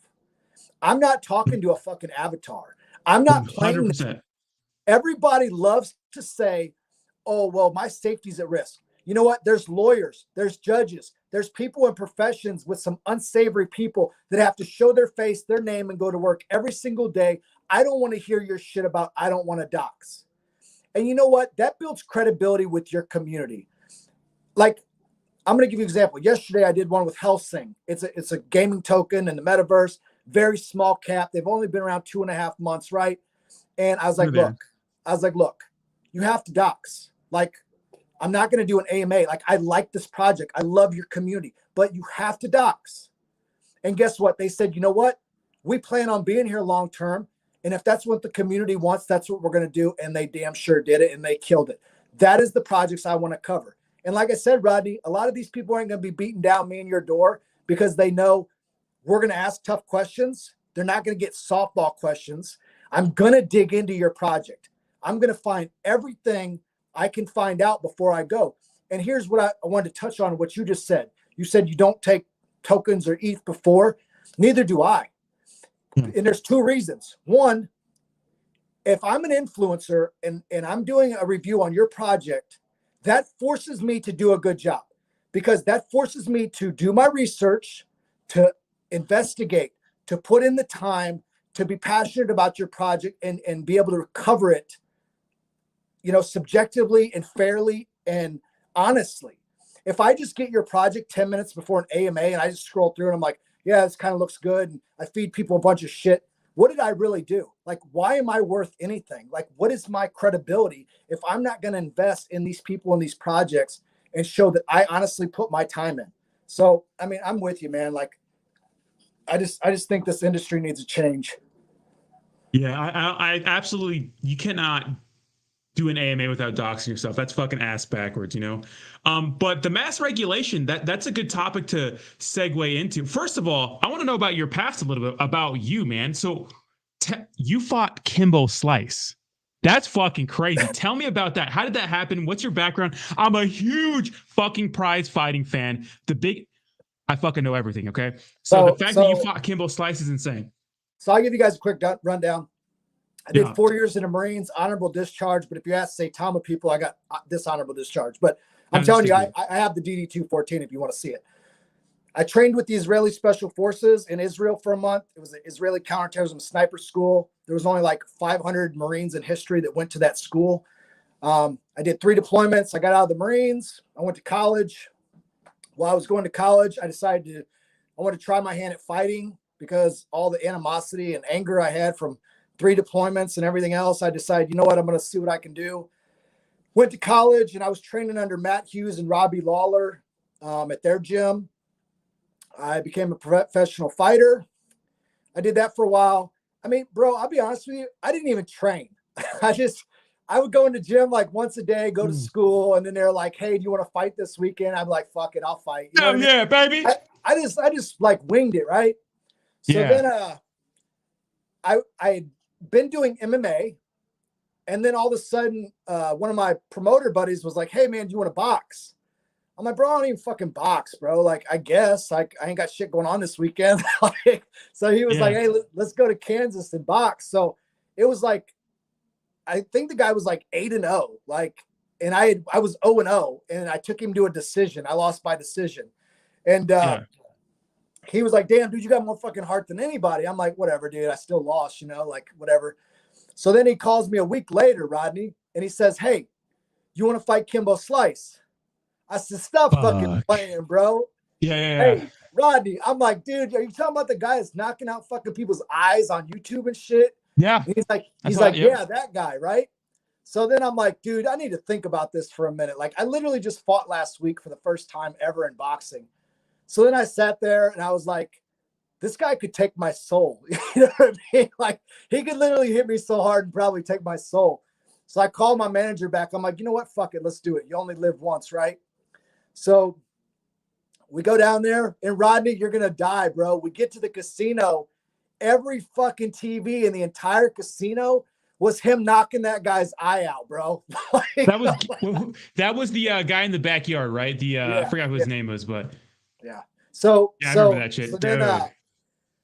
I'm not talking to a fucking avatar. I'm not playing. 100%. Everybody loves to say, oh, well, my safety's at risk. You know what? There's lawyers, there's judges, there's people in professions with some unsavory people that have to show their face, their name, and go to work every single day. I don't want to hear your shit about I don't want to dox. And you know what? That builds credibility with your community. Like, I'm going to give you an example. Yesterday, I did one with Helsing. It's a gaming token in the metaverse, very small cap. They've only been around 2.5 months, right? And I was like, look, you have to dox. Like, I'm not going to do an AMA. Like, I like this project. I love your community, but you have to dox. And guess what? They said, you know what? We plan on being here long term. And if that's what the community wants, that's what we're going to do. And they damn sure did it, and they killed it. That is the projects I want to cover. And like I said, Rodney, a lot of these people aren't going to be beating down me and your door because they know we're going to ask tough questions. They're not going to get softball questions. I'm going to dig into your project. I'm going to find everything I can find out before I go. And here's what I wanted to touch on, what you just said. You said you don't take tokens or ETH before. Neither do I. And there's 2 reasons. One, if I'm an influencer and I'm doing a review on your project, that forces me to do a good job because that forces me to do my research, to investigate, to put in the time, to be passionate about your project and be able to cover it, subjectively and fairly and honestly. if I just get your project 10 minutes before an AMA and I just scroll through and I'm like, yeah, this kind of looks good, and I feed people a bunch of shit, what did I really do? Like, why am I worth anything? Like, what is my credibility if I'm not going to invest in these people and these projects and show that I honestly put my time in? So, I mean, I'm with you, man. Like, I just think this industry needs a change. Yeah, I absolutely, you cannot do an AMA without doxing yourself. That's fucking ass backwards, you know? But the mass regulation, that's a good topic to segue into. First of all, I want to know about your past a little bit, about you, man. So you fought Kimbo Slice. That's fucking crazy. Tell me about that. How did that happen? What's your background? I'm a huge fucking prize fighting fan. I fucking know everything, okay? So the fact that you fought Kimbo Slice is insane. So I'll give you guys a quick rundown. I did 4 years in the Marines, honorable discharge. But if you ask Saitama people, I got dishonorable discharge. But I'm telling you, I have the DD-214 if you want to see it. I trained with the Israeli Special Forces in Israel for a month. It was an Israeli counterterrorism sniper school. There was only like 500 Marines in history that went to that school. I did 3 deployments. I got out of the Marines. I went to college. While I was going to college, I decided I wanted to try my hand at fighting, because all the animosity and anger I had from 3 deployments and everything else, I decided, you know what, I'm going to see what I can do. Went to college, and I was training under Matt Hughes and Robbie Lawler at their gym. I became a professional fighter. I did that for a while. I mean, bro, I'll be honest with you, I didn't even train. I would go in the gym like once a day, go to school, and then they're like, hey, do you want to fight this weekend? I'm like, fuck it, I'll fight. You know what I mean? Baby. I just like winged it, right? So then I had been doing MMA, and then all of a sudden one of my promoter buddies was like, hey man, do you want to box? I'm like, bro, I don't even fucking box, bro. Like, I guess I ain't got shit going on this weekend. So he was like, hey, let's go to Kansas and box. So it was like, I think the guy was like 8-0, like, and I was 0-0, and I took him to a decision. I lost by decision. And he was like, damn, dude, you got more fucking heart than anybody. I'm like, whatever, dude. I still lost, you know, like, whatever. So then he calls me a week later, Rodney, and he says, hey, you want to fight Kimbo Slice? I said, stop fucking playing, bro. Hey, Rodney, I'm like, dude, are you talking about the guy that's knocking out fucking people's eyes on YouTube and shit? Yeah. And he's like, yeah, that guy, right? So then I'm like, dude, I need to think about this for a minute. Like, I literally just fought last week for the first time ever in boxing. So then I sat there and I was like, this guy could take my soul. You know what I mean? Like, he could literally hit me so hard and probably take my soul. So I called my manager back. I'm like, you know what? Fuck it. Let's do it. You only live once, right? So we go down there, and Rodney, you're going to die, bro. We get to the casino. Every fucking TV in the entire casino was him knocking that guy's eye out, bro. That was the guy in the backyard, right? I forgot who his name was, but yeah. So I remember that shit.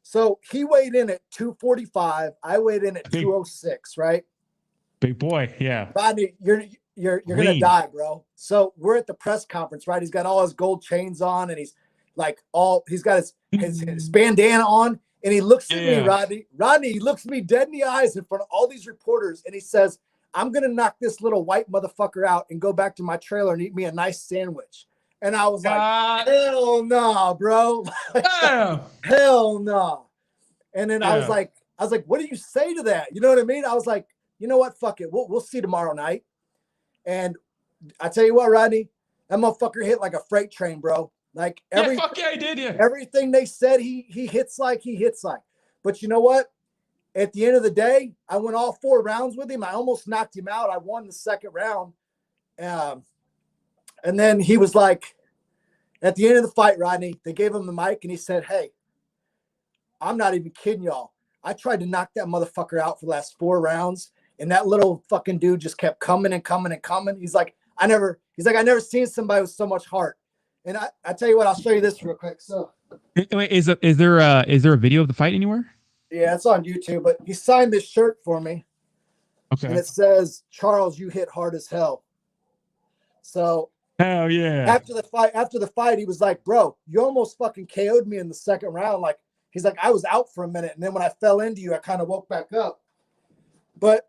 So he weighed in at 245. I weighed in at 206, right? Big boy, yeah. Rodney, you're gonna die, bro. So we're at the press conference, right? He's got all his gold chains on, and he's got his bandana on, and he looks at me, Rodney. Rodney, he looks at me dead in the eyes in front of all these reporters, and he says, I'm gonna knock this little white motherfucker out and go back to my trailer and eat me a nice sandwich. And I was like, hell no, bro. Hell no. And then I was like, what do you say to that? You know what I mean? I was like, you know what? Fuck it. We'll see tomorrow night. And I tell you what, Rodney, that motherfucker hit like a freight train, bro. Like he did, everything they said he hits like. But you know what? At the end of the day, I went all 4 rounds with him. I almost knocked him out. I won the second round. And then he was like, at the end of the fight, Rodney, they gave him the mic and he said, hey, I'm not even kidding y'all. I tried to knock that motherfucker out for the last 4 rounds. And that little fucking dude just kept coming and coming and coming. He's like, I never seen somebody with so much heart. And I tell you what, I'll show you this real quick. So wait, is there a video of the fight anywhere? Yeah, it's on YouTube, but he signed this shirt for me. Okay. And it says, Charles, you hit hard as hell. So hell yeah. After the fight, he was like, bro, you almost fucking KO'd me in the second round. Like, he's like, I was out for a minute. And then when I fell into you, I kind of woke back up. But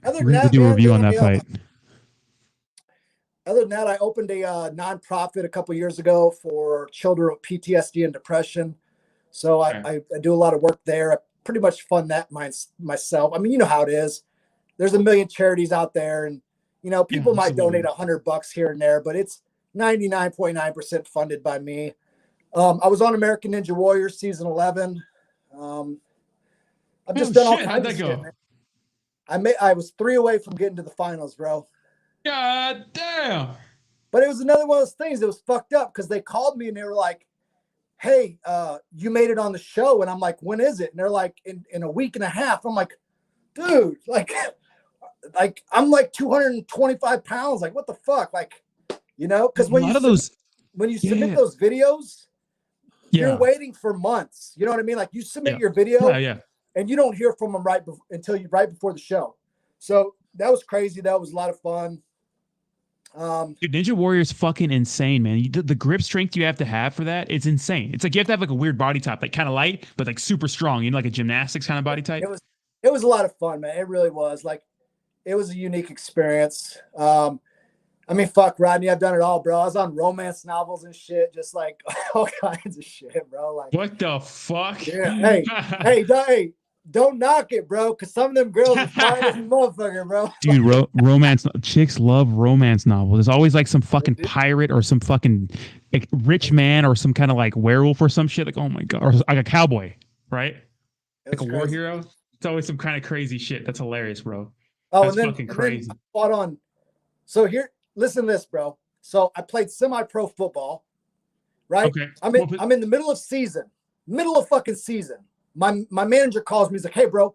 other than that, do a review on that fight. other than that, I opened a nonprofit a couple years ago for children with PTSD and depression. So I do a lot of work there. I pretty much fund that myself. I mean, you know how it is. There's a million charities out there, and people might donate $100 here and there, but it's 99.9% funded by me. I was on American Ninja Warrior season 11. I've just done all kinds of shit, man. I was 3 away from getting to the finals, bro. God damn. But it was another one of those things that was fucked up because they called me and they were like, hey, you made it on the show. And I'm like, when is it? And they're like, in a week and a half. I'm like, dude, like I'm like 225 pounds. Like, what the fuck? Like, because when you submit those videos, you're waiting for months. You know what I mean? Like you submit your video and you don't hear from them right before the show. So that was crazy. That was a lot of fun. Dude, Ninja Warrior is fucking insane, man. The grip strength you have to have for that, it's insane. It's like you have to have like a weird body type, like kind of light, but like super strong. Like a gymnastics kind of body type. It was a lot of fun, man. It really was. Like, it was a unique experience. I mean, fuck, Rodney, I've done it all, bro. I was on romance novels and shit, just like all kinds of shit, bro. Like, what the fuck? Yeah. Hey, don't knock it, bro, because some of them girls are fine as a motherfucker, bro. Dude, romance chicks love romance novels. There's always like some fucking pirate or some fucking like, rich man or some kind of like werewolf or some shit. Like, oh my god, or like a cowboy, right? Like a war hero. It's always some kind of crazy shit. That's hilarious, bro. Oh, that's fucking crazy. I fought on. So here, listen to this, bro. So I played semi-pro football, right? Okay. I'm in the middle of fucking season. My manager calls me. He's like, hey, bro,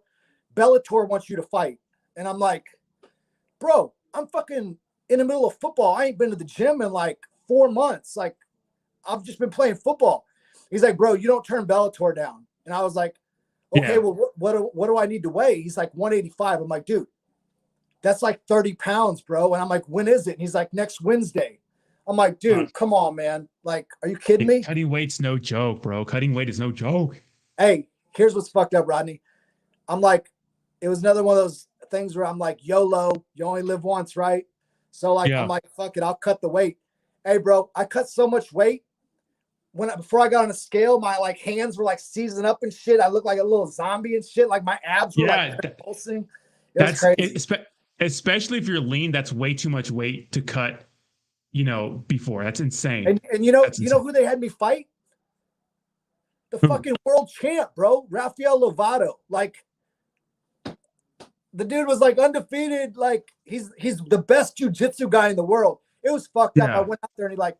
Bellator wants you to fight. And I'm like, bro, I'm fucking in the middle of football. I ain't been to the gym in like 4 months. Like, I've just been playing football. He's like, bro, you don't turn Bellator down. And I was like, okay, well, what do I need to weigh? He's like 185. I'm like, dude, that's like 30 pounds, bro. And I'm like, when is it? And he's like, next Wednesday. I'm like, dude, come on, man. Like, are you kidding me? Cutting weight's no joke, bro. Cutting weight is no joke. Hey, here's what's fucked up, Rodney. I'm like, it was another one of those things where I'm like, YOLO, you only live once, right? So like, I'm like, fuck it, I'll cut the weight. Hey, bro, I cut so much weight. Before I got on a scale, my like hands were like seizing up and shit. I looked like a little zombie and shit. Like my abs were like pulsing. That's crazy. Especially if you're lean, that's way too much weight to cut, before. That's insane. And you know who they had me fight? The fucking world champ, bro. Rafael Lovato. Like, the dude was like undefeated. Like, he's the best jiu-jitsu guy in the world. It was fucked up. I went out there and he like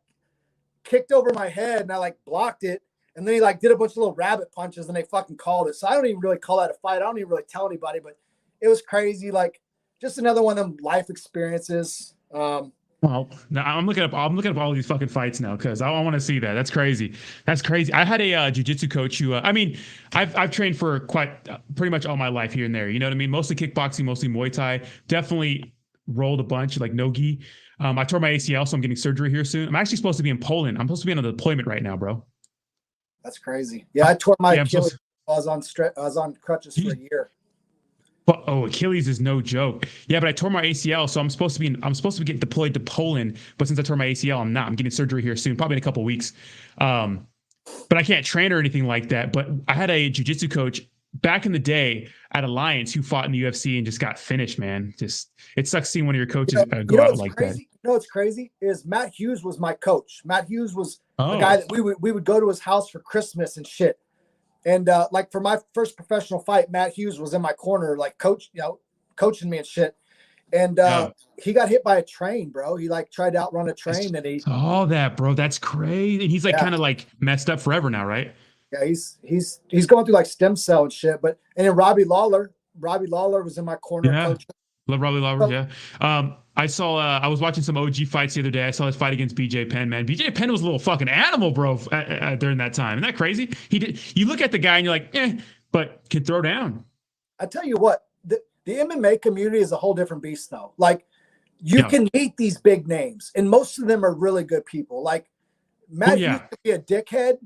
kicked over my head and I like blocked it. And then he like did a bunch of little rabbit punches and they fucking called it. So I don't even really call that a fight. I don't even really tell anybody, but it was crazy. Like, just another one of them life experiences. Well, now I'm looking up all these fucking fights now because I want to see that. That's crazy. That's crazy. I had a jiu-jitsu coach who, I've trained for pretty much all my life here and there. You know what I mean? Mostly kickboxing, mostly Muay Thai. Definitely rolled a bunch like no-gi. I tore my ACL, so I'm getting surgery here soon. I'm actually supposed to be in Poland. I'm supposed to be on a deployment right now, bro. That's crazy. Yeah, I tore my Achilles. I was on crutches for a year. Oh, Achilles is no joke. Yeah, but I tore my ACL, so I'm supposed to be getting deployed to Poland. But since I tore my ACL, I'm not. I'm getting surgery here soon, probably in a couple of weeks. But I can't train or anything like that. But I had a jiu-jitsu coach back in the day at Alliance who fought in the UFC and just got finished, man. Just it sucks seeing one of your coaches go out like that. You know what's crazy is Matt Hughes was my coach. Matt Hughes was the guy that we would go to his house for Christmas and shit. And like for my first professional fight, Matt Hughes was in my corner, like coaching me and shit. And he got hit by a train, bro. He like tried to outrun a train and he saw that, bro. That's crazy. And he's like kind of like messed up forever now, right? Yeah, he's going through like stem cell and shit. And then Robbie Lawler was in my corner. Yeah. Love Robbie Lawler, I saw I was watching some OG fights the other day. I saw his fight against BJ Penn, man. BJ Penn was a little fucking animal, bro, during that time. Isn't that crazy? You look at the guy and you're like, but can throw down. I tell you what, the MMA community is a whole different beast though. Like you can meet these big names and most of them are really good people. Like Matt used to be a dickhead.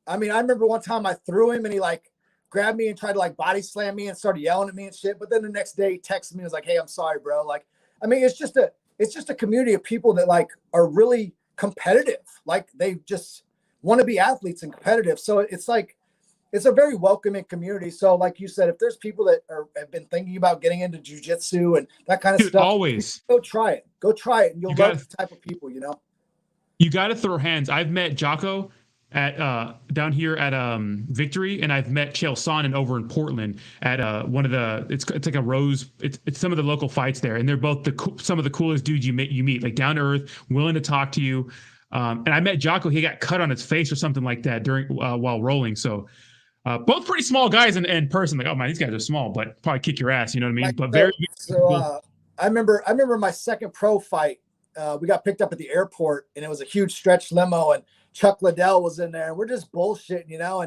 I mean, I remember one time I threw him and he like grabbed me and tried to like body slam me and started yelling at me and shit. But then the next day he texted me and was like, hey, I'm sorry, bro. Like, I mean, it's it's just a community of people that like are really competitive. Like they just want to be athletes and competitive. So it's like, it's a very welcoming community. So like you said, if there's people that have been thinking about getting into jujitsu and that kind of stuff, always go try it. Go try it. And you'll love the type of people, you know? You got to throw hands. I've met Jocko at down here at Victory, and I've met Chael Sonnen over in Portland at one of the it's like a Rose. It's some of the local fights there, and they're both some of the coolest dudes you meet, like down to earth, willing to talk to you. And I met Jocko. He got cut on his face or something like that during while rolling. So both pretty small guys in person. Like, oh man, these guys are small, but probably kick your ass. You know what I mean? Like, but very. So I remember my second pro fight. We got picked up at the airport, and it was a huge stretch limo, and Chuck Liddell was in there, and we're just bullshitting, you know,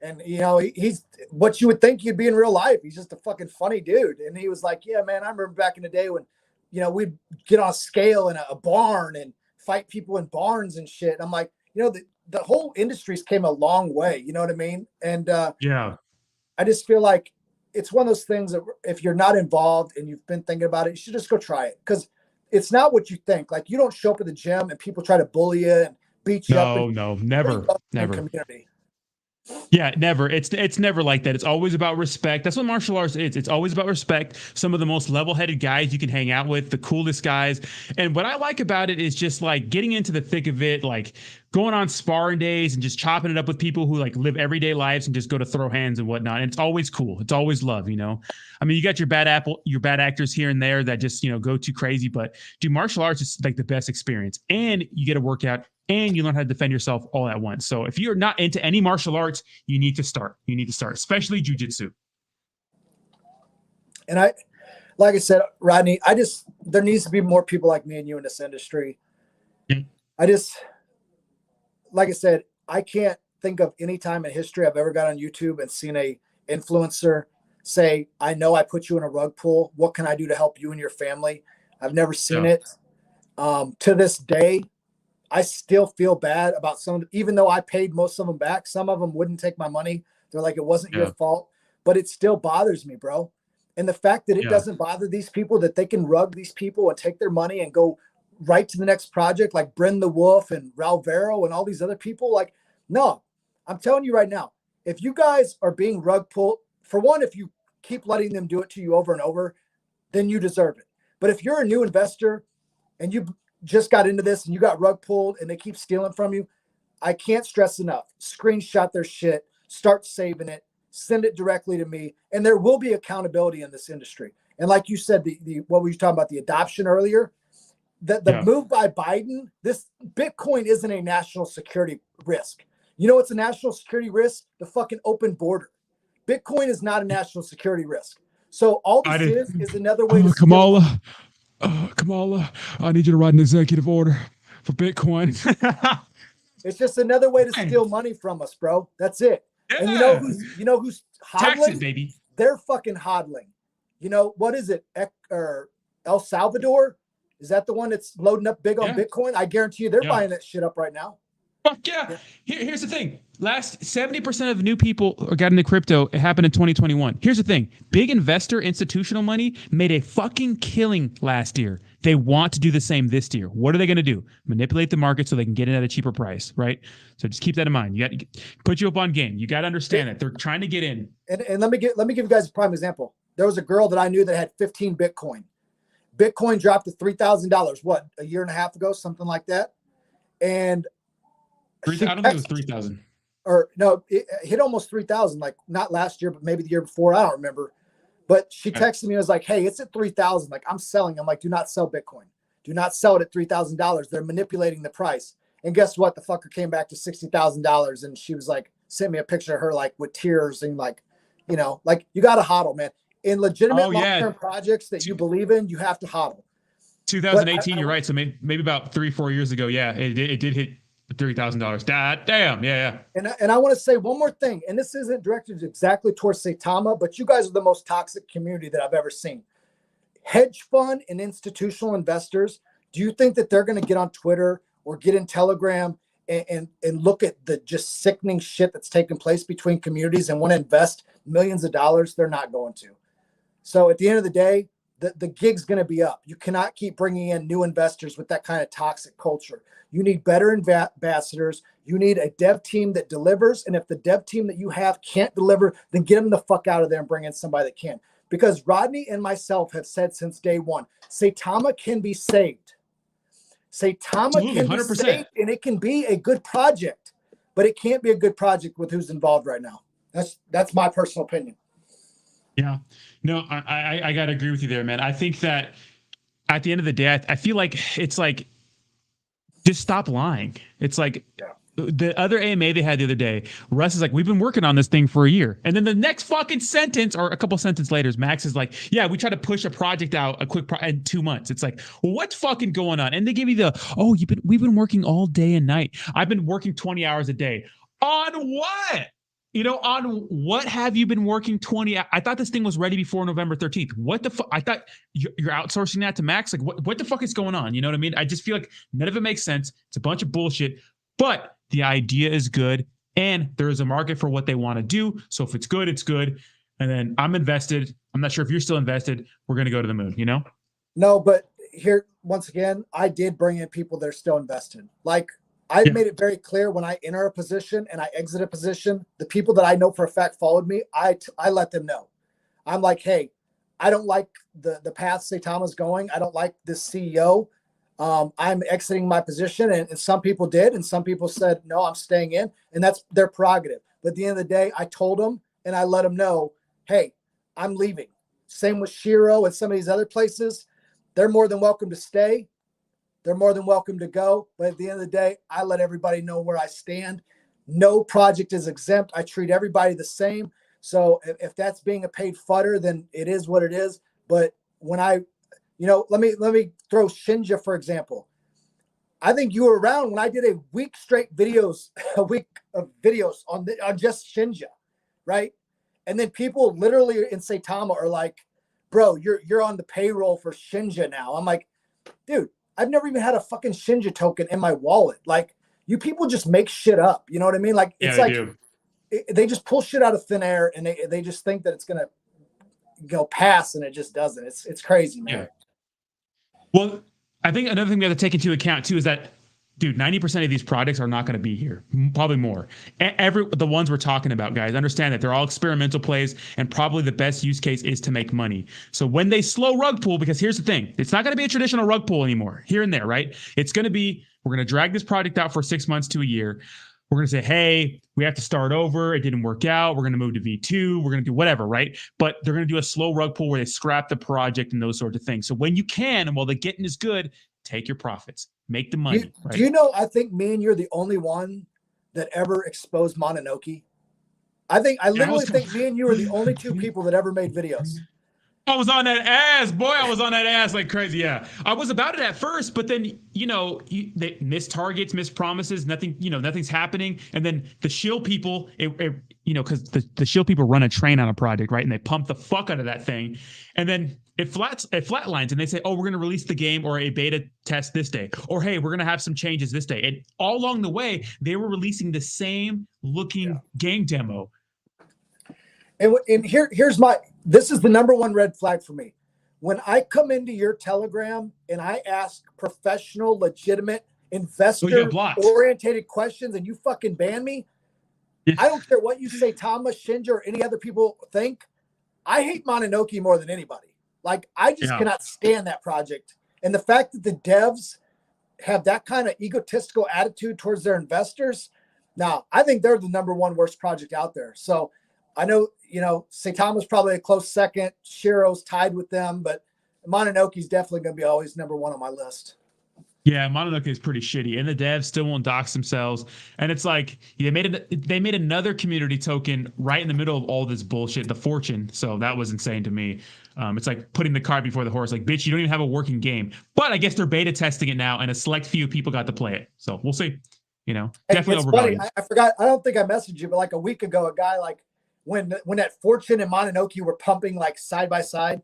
and you know, he's what you would think you'd be in real life. He's just a fucking funny dude. And he was like, yeah, man, I remember back in the day when, you know, we'd get on a scale in a barn and fight people in barns and shit. And I'm like, you know, the whole industry's came a long way, you know what I mean? And yeah, I just feel like it's one of those things that if you're not involved and you've been thinking about it, you should just go try it. Because it's not what you think. Like, you don't show up at the gym and people try to bully you and beat you up. No, never. Community. Yeah, never. It's never like that. It's always about respect. That's what martial arts is. It's always about respect. Some of the most level-headed guys you can hang out with, the coolest guys. And what I like about it is just like getting into the thick of it, like going on sparring days and just chopping it up with people who like live everyday lives and just go to throw hands and whatnot. And it's always cool. It's always love, you know? I mean, you got your bad actors here and there that just, you know, go too crazy, but dude, martial arts is like the best experience. And you get a workout and you learn how to defend yourself all at once. So if you're not into any martial arts, you need to start. You need to start, especially jujitsu. And like I said, Rodney, there needs to be more people like me and you in this industry. Yeah. Like I said, I can't think of any time in history I've ever got on YouTube and seen a influencer say, I know I put you in a rug pull. What can I do to help you and your family? I've never seen it. To this day, I still feel bad about some, even though I paid most of them back. Some of them wouldn't take my money. They're like, it wasn't your fault, but it still bothers me, bro. And the fact that it doesn't bother these people, that they can rug these people and take their money and go right to the next project, like Bryn the Wolf and Raul Vero and all these other people. Like, no, I'm telling you right now, if you guys are being rug pulled, for one, if you keep letting them do it to you over and over, then you deserve it. But if you're a new investor and you just got into this and you got rug pulled and they keep stealing from you, I can't stress enough. Screenshot their shit, start saving it, send it directly to me, and there will be accountability in this industry. And like you said, what were you talking about, the adoption earlier? The move by Biden, this Bitcoin isn't a national security risk. You know what's a national security risk? The fucking open border. Bitcoin is not a national security risk. So all this is another way to Kamala. Kamala, I need you to write an executive order for Bitcoin. It's just another way to steal money from us, bro. That's it. Yeah. And you know who's hodling? Taxes, baby. They're fucking hodling. You know, what is it? El Salvador? Is that the one that's loading up big on Bitcoin? I guarantee you they're buying that shit up right now. Fuck yeah. Here's the thing. Last 70% of new people got into crypto. It happened in 2021. Here's the thing. Big investor institutional money made a fucking killing last year. They want to do the same this year. What are they going to do? Manipulate the market so they can get it at a cheaper price, right? So just keep that in mind. You got to put you up on game. You got to understand that they're trying to get in. And let me give you guys a prime example. There was a girl that I knew that had 15 Bitcoin. Bitcoin dropped to $3,000. What, a year and a half ago, something like that. And I don't think it was 3,000. Or no, it hit almost 3,000. Like not last year, but maybe the year before. I don't remember. But she texted me and was like, "Hey, it's at 3,000. Like I'm selling." I'm like, "Do not sell Bitcoin. Do not sell it at $3,000. They're manipulating the price." And guess what? The fucker came back to $60,000, and she was like, sent me a picture of her like with tears and like, you know, like you got to hodl, man. In legitimate long-term projects that you believe in, you have to hodl. 2018, you're right. So maybe about 3-4 years ago, it did hit $30,000. Damn, yeah. And I want to say one more thing, and this isn't directed exactly towards Saitama, but you guys are the most toxic community that I've ever seen. Hedge fund and institutional investors, do you think that they're going to get on Twitter or get in Telegram and look at the just sickening shit that's taking place between communities and want to invest millions of dollars? They're not going to. So at the end of the day, the gig's going to be up. You cannot keep bringing in new investors with that kind of toxic culture. You need better ambassadors. You need a dev team that delivers. And if the dev team that you have can't deliver, then get them the fuck out of there and bring in somebody that can. Because Rodney and myself have said since day one, Saitama can be saved. Saitama can 100%. Be saved, and it can be a good project, but it can't be a good project with who's involved right now. That's my personal opinion. Yeah, no, I got to agree with you there, man. I think that at the end of the day, I feel like it's like, just stop lying. It's like the other AMA they had the other day, Russ is like, we've been working on this thing for a year. And then the next fucking sentence or a couple sentences later, Max is like, yeah, we try to push a project out in 2 months. It's like, well, what's fucking going on? And they give you we've been working all day and night. I've been working 20 hours a day. On what? On what have you been working 20? I thought this thing was ready before November 13th. What the fuck? I thought you're outsourcing that to Max. Like, what the fuck is going on? You know what I mean? I just feel like none of it makes sense. It's a bunch of bullshit, but the idea is good and there is a market for what they want to do. So if it's good, it's good. And then I'm invested. I'm not sure if you're still invested. We're going to go to the moon, No, but here, once again, I did bring in people that are still invested. Like, I've made it very clear when I enter a position and I exit a position, the people that I know for a fact followed me, I let them know. I'm like, hey, I don't like the path Saitama's going. I don't like this CEO. I'm exiting my position. And some people did. And some people said, no, I'm staying in. And that's their prerogative. But at the end of the day, I told them and I let them know, hey, I'm leaving. Same with Shiro and some of these other places. They're more than welcome to stay. They're more than welcome to go. But at the end of the day, I let everybody know where I stand. No project is exempt. I treat everybody the same. So if that's being a paid fodder, then it is what it is. But when let me throw Shinja, for example. I think you were around when I did a week of videos on just Shinja, right? And then people literally in Saitama are like, bro, you're on the payroll for Shinja now. I'm like, dude, I've never even had a fucking Shinja token in my wallet. Like, you people just make shit up. You know what I mean? Like, it's they just pull shit out of thin air and they just think that it's going to go pass and it just doesn't. It's crazy, man. Yeah. Well, I think another thing we have to take into account too is that, dude, 90% of these products are not going to be here. Probably more. The ones we're talking about, guys, understand that they're all experimental plays and probably the best use case is to make money. So when they slow rug pull, because here's the thing, it's not going to be a traditional rug pull anymore, here and there, right? It's going to be, we're going to drag this product out for 6 months to a year. We're going to say, hey, we have to start over. It didn't work out. We're going to move to V2. We're going to do whatever, right? But they're going to do a slow rug pull where they scrap the project and those sorts of things. So when you can, and while the getting is good, take your profits, make the money. Right? Do you know, I think me and you're the only one that ever exposed Mononoke. I literally think me and you are the only two people that ever made videos. I was on that ass, boy. I was on that ass like crazy. Yeah, I was about it at first, but then they miss targets, miss promises. Nothing, nothing's happening. And then the shield people, because the shield people run a train on a project, right? And they pump the fuck out of that thing, and then it flatlines, and they say, oh, we're going to release the game or a beta test this day, or hey, we're going to have some changes this day. And all along the way, they were releasing the same looking game demo. And this is the number one red flag for me. When I come into your Telegram and I ask professional, legitimate, investor-orientated questions and you fucking ban me, I don't care what you say, Thomas, Shinja, or any other people think. I hate Mononoke more than anybody. Like, I just cannot stand that project. And the fact that the devs have that kind of egotistical attitude towards their investors, now, I think they're the number one worst project out there. So I know, Saitama's probably a close second. Shiro's tied with them, but Mononoke's definitely going to be always number one on my list. Yeah, Mononoke is pretty shitty, and the devs still won't dox themselves. And it's like they made another community token right in the middle of all this bullshit, the Fortune. So that was insane to me. It's like putting the cart before the horse. Like, bitch, you don't even have a working game. But I guess they're beta testing it now, and a select few people got to play it. So we'll see. Definitely overvalued. I forgot. I don't think I messaged you, but like a week ago, a guy like when that Fortune and Mononoke were pumping like side by side,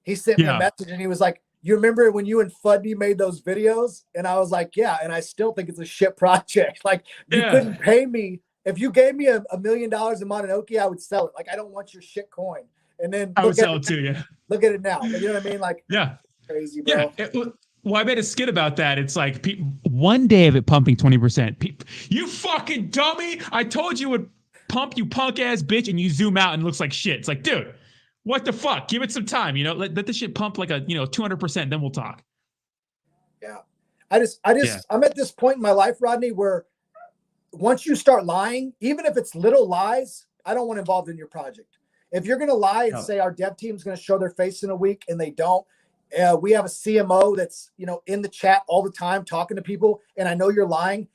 he sent me a message and he was like, you remember when you and Fudney made those videos? And I was like, yeah. And I still think it's a shit project. Like, you couldn't pay me. If you gave me $1 million in Mononoke, I would sell it. Like, I don't want your shit coin. And then I would sell it too. Yeah. look at it now. You know what I mean? Like, Yeah. crazy, bro. Yeah. Well, I made a skit about that. It's like, One day of it pumping 20%. you fucking dummy. I told you it would pump, you punk ass bitch, and you zoom out and it looks like shit. It's like, dude, what the fuck? Give it some time. Let the shit pump like 200%. Then we'll talk. Yeah. I'm at this point in my life, Rodney, where once you start lying, even if it's little lies, I don't want involved in your project. If you're going to lie and say our dev team's going to show their face in a week and they don't, we have a CMO that's, in the chat all the time talking to people, and I know you're lying.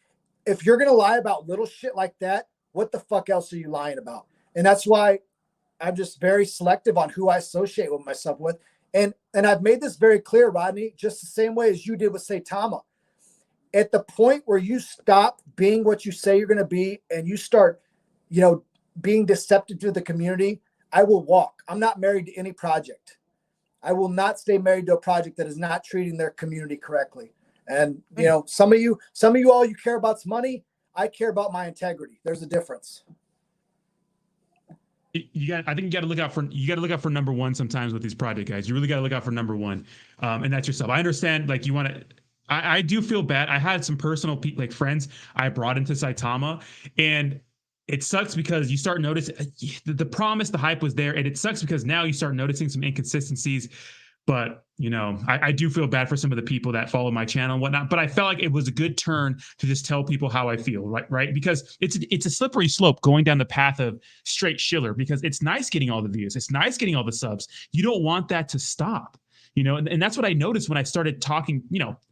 If you're going to lie about little shit like that, what the fuck else are you lying about? And that's why I'm just very selective on who I associate with myself with. And I've made this very clear, Rodney, just the same way as you did with Saitama. At the point where you stop being what you say you're going to be and you start, being deceptive to the community, I will walk. I'm not married to any project. I will not stay married to a project that is not treating their community correctly. And, some of you, all you care about's money. I care about my integrity. There's a difference. I think you got to look out for number one sometimes with these project guys. You really got to look out for number one. And that's yourself. I understand. Like you want to, I do feel bad. I had some personal friends I brought into Saitama, and it sucks because you start noticing the promise, the hype was there, and it sucks because now you start noticing some inconsistencies. But I do feel bad for some of the people that follow my channel and whatnot. But I felt like it was a good turn to just tell people how I feel, right? Because it's a slippery slope going down the path of straight shiller. Because it's nice getting all the views, it's nice getting all the subs. You don't want that to stop. And that's what I noticed when I started talking,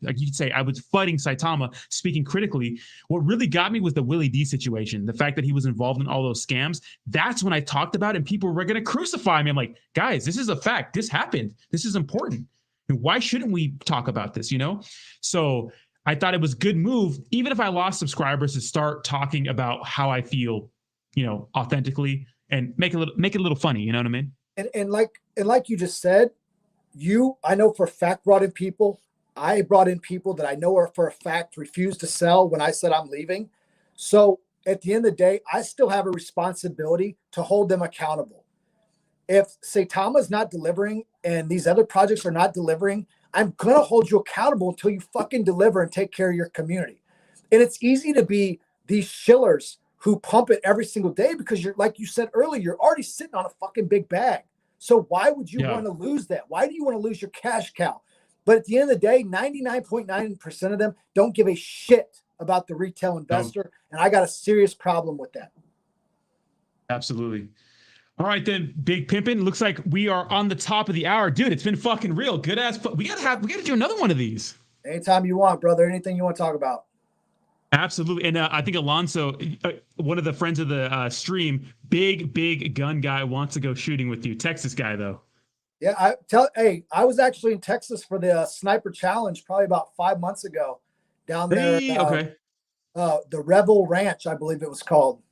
like you could say I was fighting Saitama, speaking critically. What really got me was the Willie D situation, the fact that he was involved in all those scams. That's when I talked about it, and people were going to crucify me. I'm like, guys, this is a fact. This happened. This is important. And why shouldn't we talk about this, So I thought it was a good move, even if I lost subscribers, to start talking about how I feel, authentically, and make it a little funny. You know what I mean? And like you just said, I know for a fact brought in people. I brought in people that I know are for a fact refused to sell when I said I'm leaving. So at the end of the day, I still have a responsibility to hold them accountable. If Saitama is not delivering and these other projects are not delivering, I'm going to hold you accountable until you fucking deliver and take care of your community. And it's easy to be these shillers who pump it every single day because you're, like you said earlier, you're already sitting on a fucking big bag. So why would you want to lose that? Why do you want to lose your cash cow? But at the end of the day, 99.9% of them don't give a shit about the retail investor. And I got a serious problem with that. Absolutely. All right, then, Big Pimpin'. Looks like we are on the top of the hour. Dude, it's been fucking real. Good ass. We gotta do another one of these. Anytime you want, brother. Anything you want to talk about. Absolutely. And I think Alonso, one of the friends of the stream, big gun guy, wants to go shooting with you. Texas guy, though. Yeah, I was actually in Texas for the sniper challenge probably about 5 months ago down there. Okay. The Rebel Ranch, I believe it was called.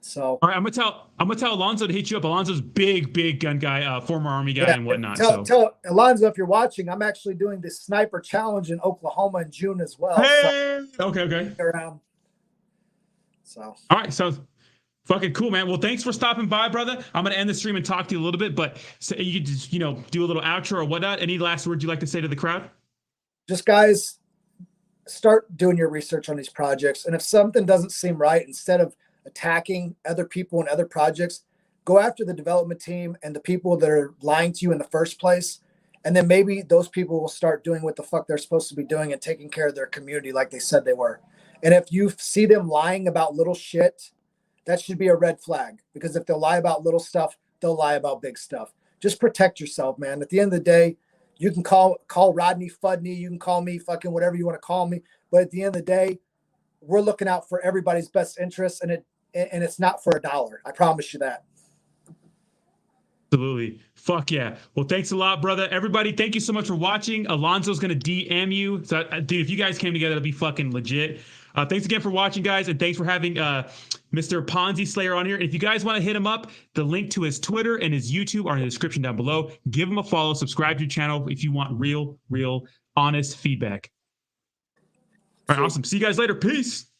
So all right, I'm gonna tell Alonso to hit you up. Alonso's big gun guy, former Army guy and whatnot. Tell Alonso, if you're watching, I'm actually doing the sniper challenge in Oklahoma in June as well. Hey, so, okay. Around. So all right, so fucking cool, man. Well, thanks for stopping by, brother. I'm gonna end the stream and talk to you a little bit, but so you could just do a little outro or whatnot. Any last words you'd like to say to the crowd? Just guys, start doing your research on these projects, and if something doesn't seem right, instead of attacking other people and other projects, go after the development team and the people that are lying to you in the first place. And then maybe those people will start doing what the fuck they're supposed to be doing and taking care of their community like they said they were. And if you see them lying about little shit, that should be a red flag, because if they'll lie about little stuff, they'll lie about big stuff. Just protect yourself, man. At the end of the day, you can call Rodney Fudney. You can call me fucking whatever you want to call me. But at the end of the day, we're looking out for everybody's best interests, and it's not for $1. I promise you that. Absolutely. Fuck yeah. Well, thanks a lot, brother. Everybody, thank you so much for watching. Alonso's going to DM you. So, dude, if you guys came together, it'll be fucking legit. Thanks again for watching, guys, and thanks for having Mr. Ponzi Slayer on here. And if you guys want to hit him up, the link to his Twitter and his YouTube are in the description down below. Give him a follow, subscribe to your channel if you want real, honest feedback. All right, awesome. See you guys later. Peace.